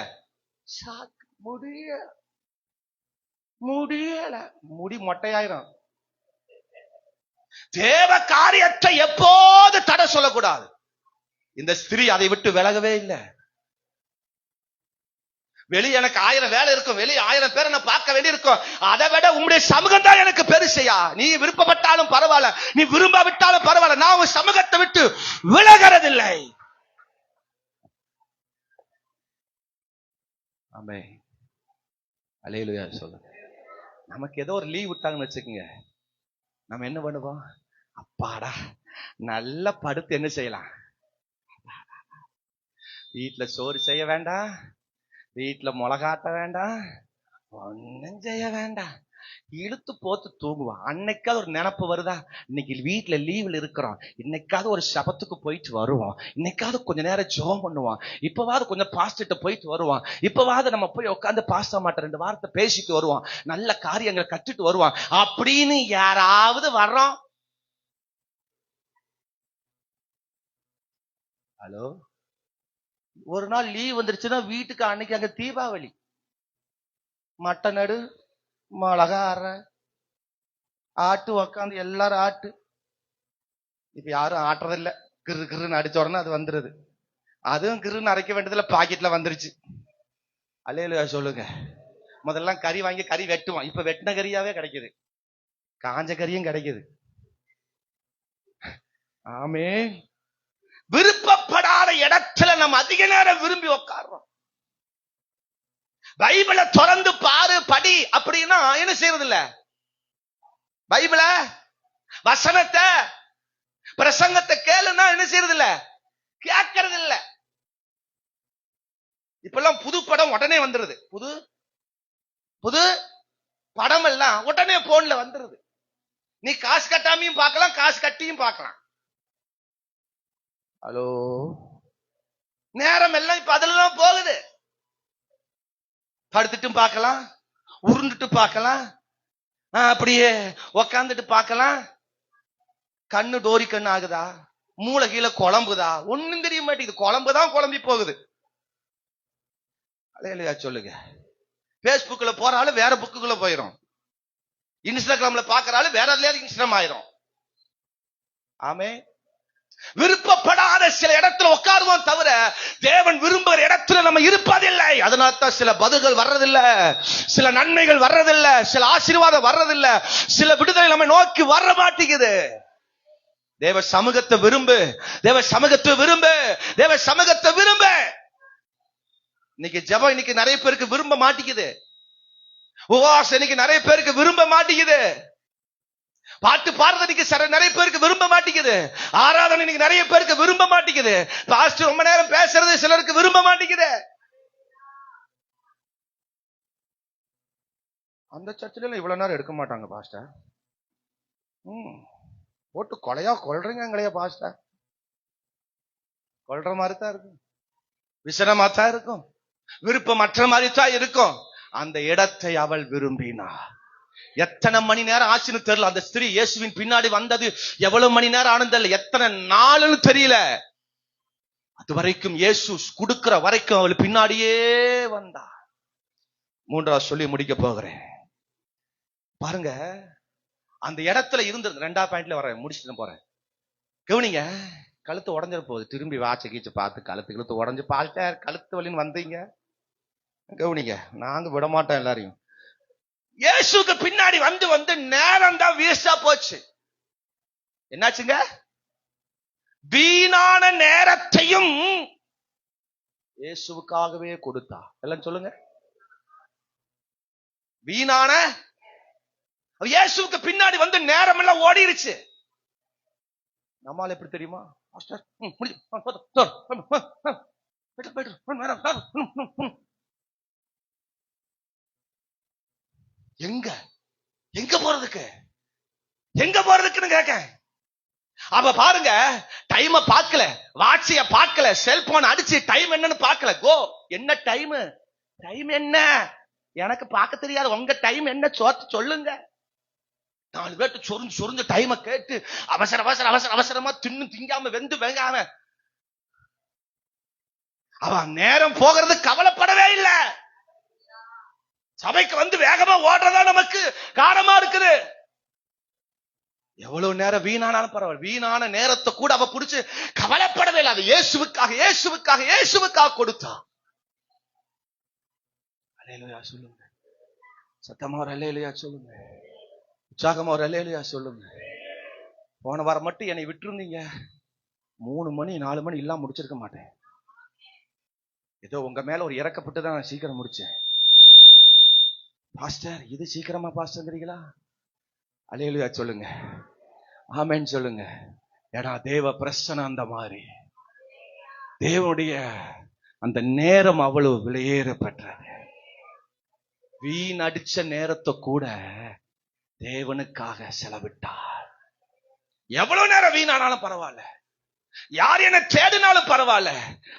முடியல, முடி மொட்டையாயிரும். தேவ காரியத்தை எப்போது தடை சொல்லக்கூடாது. இந்த ஸ்திரீ அதை விட்டு விலகவே இல்லை. வெளியே எனக்கு 1000 வேலை இருக்கும், வெளியே 1000 பேரை நான் பார்க்க வேண்டி இருக்கும், அதை விட உங்களுடைய சமூகம் தான் எனக்கு பெருசையா. நீ விருப்பப்பட்டாலும் பரவாயில்ல, நீ விரும்பாவிட்டாலும் பரவாயில்ல, நான் உங்க சமூகத்தை விட்டு விலகிறதில்லை. ஆமே, அல்லேலூயா சொல்லுங்க. நமக்கு ஏதோ ஒரு லீவ் விட்டாங்கன்னு வச்சுக்கோங்க, நம்ம என்ன பண்ணுவோம்? அப்பாடா நல்லா படுத்து என்ன செய்யலாம்? வீட்டுல சோறு செய்ய வேண்டாம், வீட்டுல மிளகாட்ட வேண்டாம், ஒன்னும் செய்ய வேண்டாம், இழுத்து போத்து தூங்குவான். அன்னைக்காவது ஒரு நினைப்பு வருதா? இன்னைக்கு வீட்டுல லீவ்ல இருக்கிறோம், இன்னைக்காவது ஒரு சபத்துக்கு போயிட்டு வருவோம், இன்னைக்காவது கொஞ்ச நேரம் ஜெபம் பண்ணுவான், இப்பவாவது கொஞ்சம் பாஸ்டர்ட்ட போயிட்டு வருவான், இப்பவாவது நம்ம போய் உட்காந்து பாஸ்டர் மாட்ட 2 வார்த்தை பேசிட்டு வருவான், நல்ல காரியங்களை கற்றுட்டு வருவான் அப்படின்னு யாராவது வர்றோம்? ஹலோ, ஒரு நாள் லீவ் வந்துருச்சுன்னா வீட்டுக்கு அன்னைக்கு அங்க தீபாவளி, மட்டன் நடு, மிளகா அரை, ஆட்டு உக்காந்து எல்லாரும் ஆட்டு. இப்ப யாரும் ஆட்டுறதில்ல, கிரு கிருன்னு அடிச்ச உடனே அது வந்துருது. அதுவும் கிருன்னு அரைக்க வேண்டியதுல பாக்கெட்ல வந்துருச்சு. அல்லேலூயா சொல்லுங்க. முதல்ல கறி வாங்கி கறி வெட்டுவான், இப்ப வெட்டின கறியாவே கிடைக்குது, காஞ்ச கறியும் கிடைக்குது. ஆமே, விருப்பப்படாத இடத்துல நம்ம அதிக நேரம் விரும்பி உட்கார்றோம். பைபிளை திறந்து பாரு, படி அப்படின்னா என்ன செய்யறது இல்ல. பைபிள வசனத்தை பிரசங்கத்தை கேளுன்னா என்ன செய்யறது இல்ல, கேட்கறது இல்ல. இப்பெல்லாம் புது படம் உடனே வந்துருது, புது புது படம் எல்லாம் உடனே போன்ல வந்துருது. நீ காசு கட்டாமையும் பார்க்கலாம், காசு கட்டியும் பார்க்கலாம். ஹலோ, நேரம் எல்லாம் இப்ப அதுலதான் போகுது. படுத்துட்டும் பார்க்கலாம், உருண்டுட்டு பார்க்கலாம், அப்படியே உக்காந்துட்டு பார்க்கலாம். கண்ணு டோரி கண்ணு ஆகுதா, மூளை கீழே குழம்புதா, ஒண்ணும் தெரிய மாட்டேங்குது. குழம்புதான் குழம்பி போகுது. அல்லேலூயா சொல்லுங்க. பேஸ்புக்ல போறாலும் வேற புக்குக்குள்ள போயிரும். இன்ஸ்டாகிராம்ல பாக்குறாலும் வேற இன்ஸ்டாகிராம் ஆயிரும். ஆமே. விருப்பப்படாத சில இடத்துல உட்காருவோம் தவிர தேவன் விரும்புகிற இடத்துல நம்ம இருப்பதில்லை. அதனால்தான் சில பதில்கள் வர்றதில்லை, சில நன்மைகள் வர்றதில்லை, சில ஆசீர்வாதம் வர்றதில்லை, சில விடுதலை நம்ம நோக்கி வர மாட்டேங்குது. தேவ சமூகத்தை விரும்பு, தேவ சமூகத்தை விரும்பு, தேவ சமூகத்தை விரும்பு. இன்னைக்கு ஜெபம் இன்னைக்கு நிறைய பேருக்கு விரும்ப மாட்டேங்குது. உபவாசம் இன்னைக்கு நிறைய பேருக்கு விரும்ப மாட்டேங்குது. பாட்டு பாடுறது இன்னைக்கு நிறைய பேருக்கு விரும்ப மாட்டேங்குது. ஆராதனை இன்னைக்கு நிறைய பேருக்கு விரும்ப மாட்டேங்குது. பாஸ்டர் ரொம்ப நேரம் பேசுறது சிலருக்கு விரும்ப மாட்டேங்குது. அந்த சர்ச்சில இவ்வளவு நேரம் எடுக்க மாட்டாங்க பாஸ்டர். போட்டு கொலையா கொல்றீங்களையா பாஸ்டர். கொல்ற மாதிரி தான் இருக்கும், விசனமா தான் இருக்கும், விருப்பமற்ற மாதிரி தான் இருக்கும். அந்த இடத்தை அவள் விரும்பினா. எத்தனை மணி நேரம் ஆச்சுன்னு தெரியல. அந்த ஸ்திரீ இயேசுவின் பின்னாடி வந்தது எவ்வளவு மணி நேரம் ஆனதில்லை, எத்தனை நாள்னு தெரியல. அது வரைக்கும் இயேசு கொடுக்கிற வரைக்கும் அவள் பின்னாடியே வந்தா. மூன்றாவது சொல்லி முடிக்க போகிறேன் பாருங்க. அந்த இடத்துல இருந்து 2வது பாயிண்ட்ல வர முடிச்சுட்டு போறேன். கவனிங்க. கழுத்து உடஞ்சிட போகுது. திரும்பி வாட்ச கீச்சு பார்த்து கழுத்து உடஞ்சு பாஸ்டர் கழுத்து வலின்னு வந்தீங்க. கவனிங்க, நாங்க விட மாட்டோம் எல்லாரையும். இயேசுக்கு பின்னாடி வந்து வந்து நேரம் தான் வேஸ்டா போச்சு. என்னாச்சுங்க? வீணான நேரத்தையும் இயேசுவுக்காகவே கொடுத்தா. எல்லாம் சொல்லுங்க. வீணான இயேசுவுக்கு பின்னாடி வந்து நேரம் எல்லாம் ஓடிருச்சு. நம்மால எப்படி தெரியுமா? எங்க எங்க போறதுக்கு, எங்க போறதுக்குன்னு கேட்க. அப்ப பாருங்க, டைம் பார்க்கல, வாட்சிய பார்க்கல, செல்போன் அடிச்சு டைம் என்னன்னு பார்க்கல. கோ என்ன டைம், டைம் என்ன எனக்கு பார்க்க தெரியாது, உங்க டைம் என்ன சொல்லுங்க. 4 பேர்ட்டு சொரிஞ்சு டைம கேட்டு அவசரமா திங்காம வெந்து வெங்காம அவன் நேரம் போகிறது கவலைப்படவே இல்லை. சபைக்கு வந்து வேகமா ஓடுறதா நமக்கு காரணமா இருக்குது. எவ்வளவு நேரம் வீணானாலும் பரவாயில்ல, வீணான நேரத்தை கூட அவ புடிச்சு கவலைப்படவே இல்லை. அது இயேசுவுக்காக கொடுத்தா. அல்லேலூயா சொல்லுங்க. சத்தமா ஒரு அல்லேலூயா சொல்லுங்க. உற்சாகமா ஒரு அல்லேலூயா சொல்லுங்க. போன வாரம் மட்டும் என்னை விட்டுருந்தீங்க, 3 மணி 4 மணி இல்லாம முடிச்சிருக்க மாட்டேன். ஏதோ உங்க மேல ஒரு இறக்கப்பட்டு தான் நான் சீக்கிரம் முடிச்சேன். பாஸ்டர் இது சீக்கிரமா பாஸ்டர்ங்கிறீங்களா? அல்லேலூயா சொல்லுங்க. ஆமென் சொல்லுங்க. ஏடா தேவ பிரசன்னம் அந்த மாதிரி, தேவனுடைய அந்த நேரம் அவ்வளவு விலையேறப்பட்டது. வீண் அடிச்ச நேரத்தை கூட தேவனுக்காக செலவிட்டார். எவ்வளவு நேரம் வீணானாலும் பரவாயில்ல, யார் என்ன தேடினாலும் பரவாயில்ல,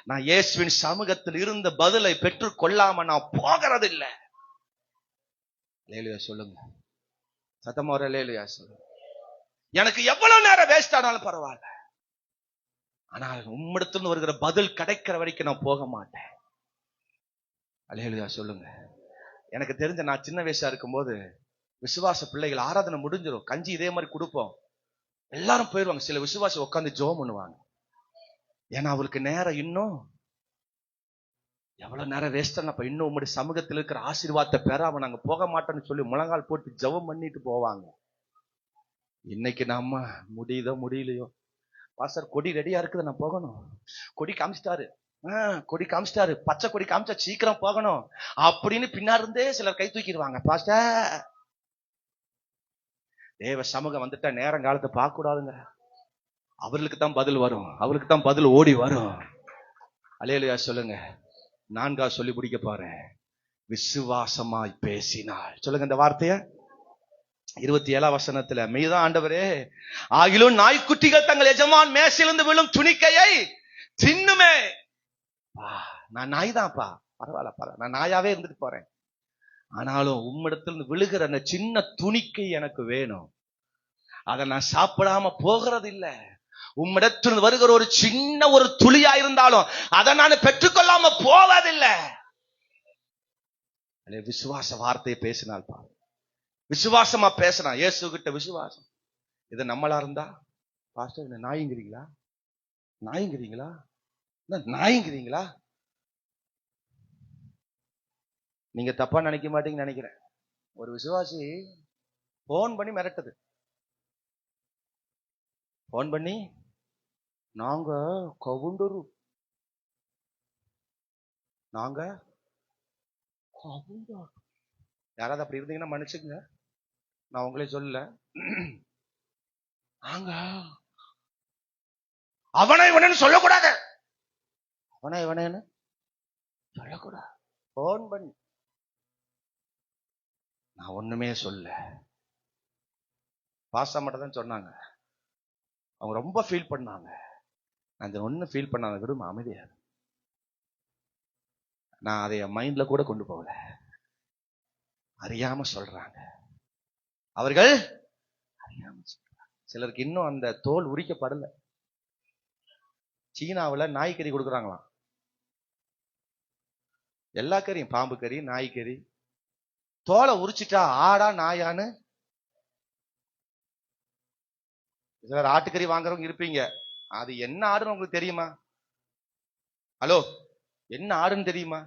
நான் இயேசுவின் சமூகத்தில் இருந்த பதிலை பெற்றுக் கொள்ளாம நான் போகிறது இல்லை. அல்லேலூயா சொல்லுங்க. சத்தமா ஒரு அல்லேலூயா சொல்லுங்க. எனக்கு எவ்வளவு நேரம் வேஸ்ட் ஆனாலும் பரவாயில்ல, ஆனால் உம்மிடத்துல வருகிற பதில் கிடைக்கிற வரைக்கும் நான் போக மாட்டேன். அல்லேலூயா சொல்லுங்க. எனக்கு தெரிஞ்ச நான் சின்ன வயசா இருக்கும்போது விசுவாச பிள்ளைகள் ஆராதனை முடிஞ்சிடும், கஞ்சி இதே மாதிரி கொடுப்போம், எல்லாரும் போயிடுவாங்க. சில விசுவாசி உட்காந்து ஜெபம் பண்ணுவாங்க. ஏன்னா அவருக்கு நேரம் இன்னும் எவ்வளவு நேரம் வேஸ்ட் ஆனப்ப இன்னும் உங்களுடைய சமூகத்தில் இருக்கிற ஆசீர்வாதத்தை பெறாம நாங்க போக மாட்டோம்னு சொல்லி முழங்கால் போட்டு ஜெபம் பண்ணிட்டு போவாங்க. இன்னைக்கு நம்ம முடியுதோ முடியலையோ, பாஸ்டர் கொடி ரெடியா இருக்குது, நான் போகணும், கொடி காமிச்சிட்டாரு, பச்சை கொடி காமிச்சா சீக்கிரம் போகணும் அப்படின்னு பின்னாடி இருந்தே சிலர் கை தூக்கிடுவாங்க. பாஸ்டர் தேவ சமூகம் வந்துட்டா நேரம் காலத்தை பார்க்க கூடாதுங்க. அவர்களுக்கு தான் பதில் வரும், அவருக்கு தான் பதில் ஓடி வரும். அல்லேலூயா சொல்லுங்க. 4வது சொல்லி முடிக்க போறேன். விசுவாசமாய் பேசினாள். சொல்லுங்க இந்த வார்த்தைய. 27 வசனத்துல, மெய்தான் ஆண்டவரே, ஆகிலும் நாய்க்குட்டிகள் தங்கள் எஜமான் மேசிலிருந்து விழும் துணிக்கையை தின்னுமே. நான் நாய் தான்ப்பா, பரவாயில்ல, நான் நாயாவே இருந்துட்டு போறேன். ஆனாலும் உம்மிடத்திலிருந்து விழுகிற அந்த சின்ன துணிக்கை எனக்கு வேணும். அதை நான் சாப்பிடாம போகிறது இல்ல. உம்மிடத்திலிருந்து வருகிற ஒரு சின்ன ஒரு துளியா இருந்தாலும் அதை நான் பெற்றுக்கொள்ளாம போவதில்லை. விசுவாச வார்த்தையை பேசினால் பாரு, விசுவாசமா பேசினா இயேசு கிட்ட விசுவாசம். இது நம்மளா இருந்தா, பாஸ்டர் நாய்ங்கிறீங்களா, நாய்ங்கிறீங்களா, நாய்ங்கிறீங்களா, நீங்க தப்பா நினைக்க மாட்டீங்கன்னு நினைக்கிறேன். ஒரு விசுவாசி போன் பண்ணி மிரட்டுது. போன் பண்ணி, நாங்க கவுண்டரு, நாங்க கவுண்டர். யாராவது அப்படி இருந்தீங்கன்னா மன்னிச்சுங்க, நான் உங்களே சொல்லல. நாங்க அவனை இவனு சொல்லக்கூடாது, அவனை இவனு சொல்லக்கூடாது. போன் பண்ணி நான் ஒண்ணுமே சொல்ல, பாசா மட்டும் தான் சொன்னாங்க. அவங்க ரொம்ப ஃபீல் பண்ணாங்க. நான் ஒண்ணு ஃபீல் பண்ணாங்க, விடுமா அமைதியா. நான் அதை என் மைண்ட்ல கூட கொண்டு போகல, அறியாம சொல்றாங்க. அவர்கள் அறியாம சொல்றாங்க. சிலருக்கு இன்னும் அந்த தோல் உரிக்கப்படல. சீனாவுல நாய்க்கறி கொடுக்குறாங்களாம். எல்லா கறியும், பாம்பு கறி, நாய்க்கறி. தோலை உரிச்சிட்டா ஆடா நாயான்னு. சிலர் ஆட்டுக்கறி வாங்குறவங்க இருப்பீங்க. அது என்ன ஆடுன்னு உங்களுக்கு தெரியுமா? ஹலோ, என்ன ஆடுன்னு தெரியுமா?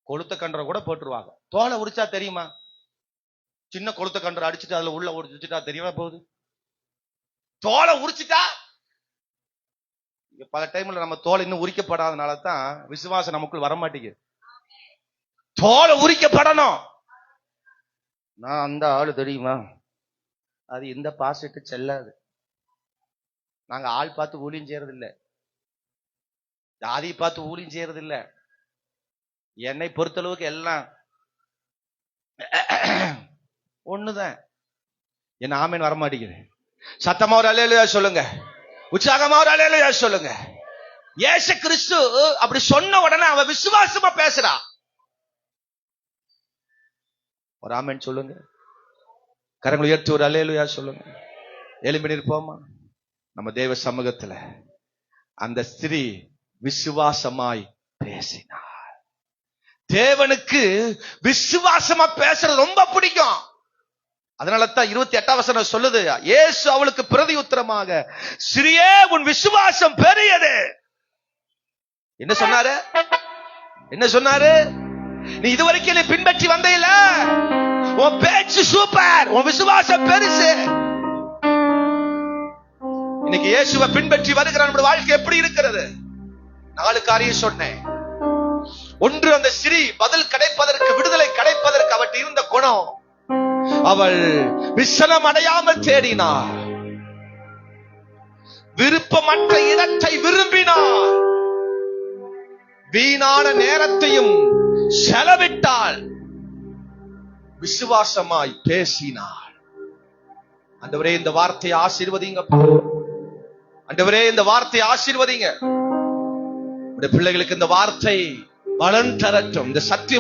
கொளுத்த கன்றை கூட போட்டுருவாங்க. தோலை உரிச்சா தெரியுமா? சின்ன கொளுத்த கன்றை அடிச்சுட்டு அதுல உள்ள உரிச்சுட்டா தெரியுமா போகுது? தோலை உரிச்சுட்டா. பல டைம்ல நம்ம தோலை இன்னும் உரிக்கப்படாதனால தான் விசுவாசம் நமக்குள் வரமாட்டேங்குது. தோலை உரிக்கப்படணும். நான் அந்த ஆளு தெரியுமா, அது இந்த பாசிட்டு செல்லாது. நாங்க ஆள் பார்த்து ஊழியம் செய்யறது இல்ல, ஜாதியை பார்த்து ஊழியம் செய்யறது இல்ல. என்னை பொறுத்தளவுக்கு எல்லாம் ஒண்ணுதான். என்ன ஆமேன் வரமாட்டேங்குது. சத்தமா ஒரு அல்லேலூயா சொல்லுங்க, உற்சாகமா ஒரு அல்லேலூயா சொல்லுங்க. இயேசு கிறிஸ்து அப்படி சொன்ன உடனே அவ விசுவாசமா பேசுறா. ஒரு ஆமேன் சொல்லுங்க. கரங்களை உயர்த்தி ஒரு அல்லேலூயா சொல்லுங்க. எழும்பி நிற்போமா? நம்ம தேவ சமூகத்துல அந்த ஸ்திரீ விசுவாசமாய் பேசினார். தேவனுக்கு விசுவாசமா பேசுறது ரொம்ப பிடிக்கும். அதனாலதான் 28ஆம் வசனம் சொல்லுது, இயேசு அவளுக்கு பிரதி உத்தரமாக, ஸ்திரீயே உன் விசுவாசம் பெரியது. என்ன சொன்னாரு? என்ன சொன்னாரு? நீ இதுவரைக்கும் நீ பின்பற்றி வந்தீல, உன் பேச்சு சூப்பர், உன் விசுவாசம் பெருசு. இன்னைக்கு இயேசுவை பின்பற்றி வருகிற நம்முடைய வாழ்க்கை எப்படி இருக்கிறது? 4 காரியம் சொன்னேன். ஒன்று, அந்த ஸ்திரீ பதில் கிடைப்பதற்கு, விடுதலை கிடைப்பதற்கு அவள் இருந்த குணம், அவள் விசனம் அடையாமல் தேடினாள். விருப்பமற்ற இடத்தை விரும்பினாள். வீணான நேரத்தையும் செலவிட்டாள். விசுவாசமாய் பேசினாள். ஆண்டவரே இந்த வார்த்தையை ஆசீர்வதிங்க. ஆண்டவரே இந்த வார்த்தையை ஆசீர்வதிங்க. பிள்ளைகளுக்கு இந்த வார்த்தை பலன் தரட்டும். இந்த சத்தியம்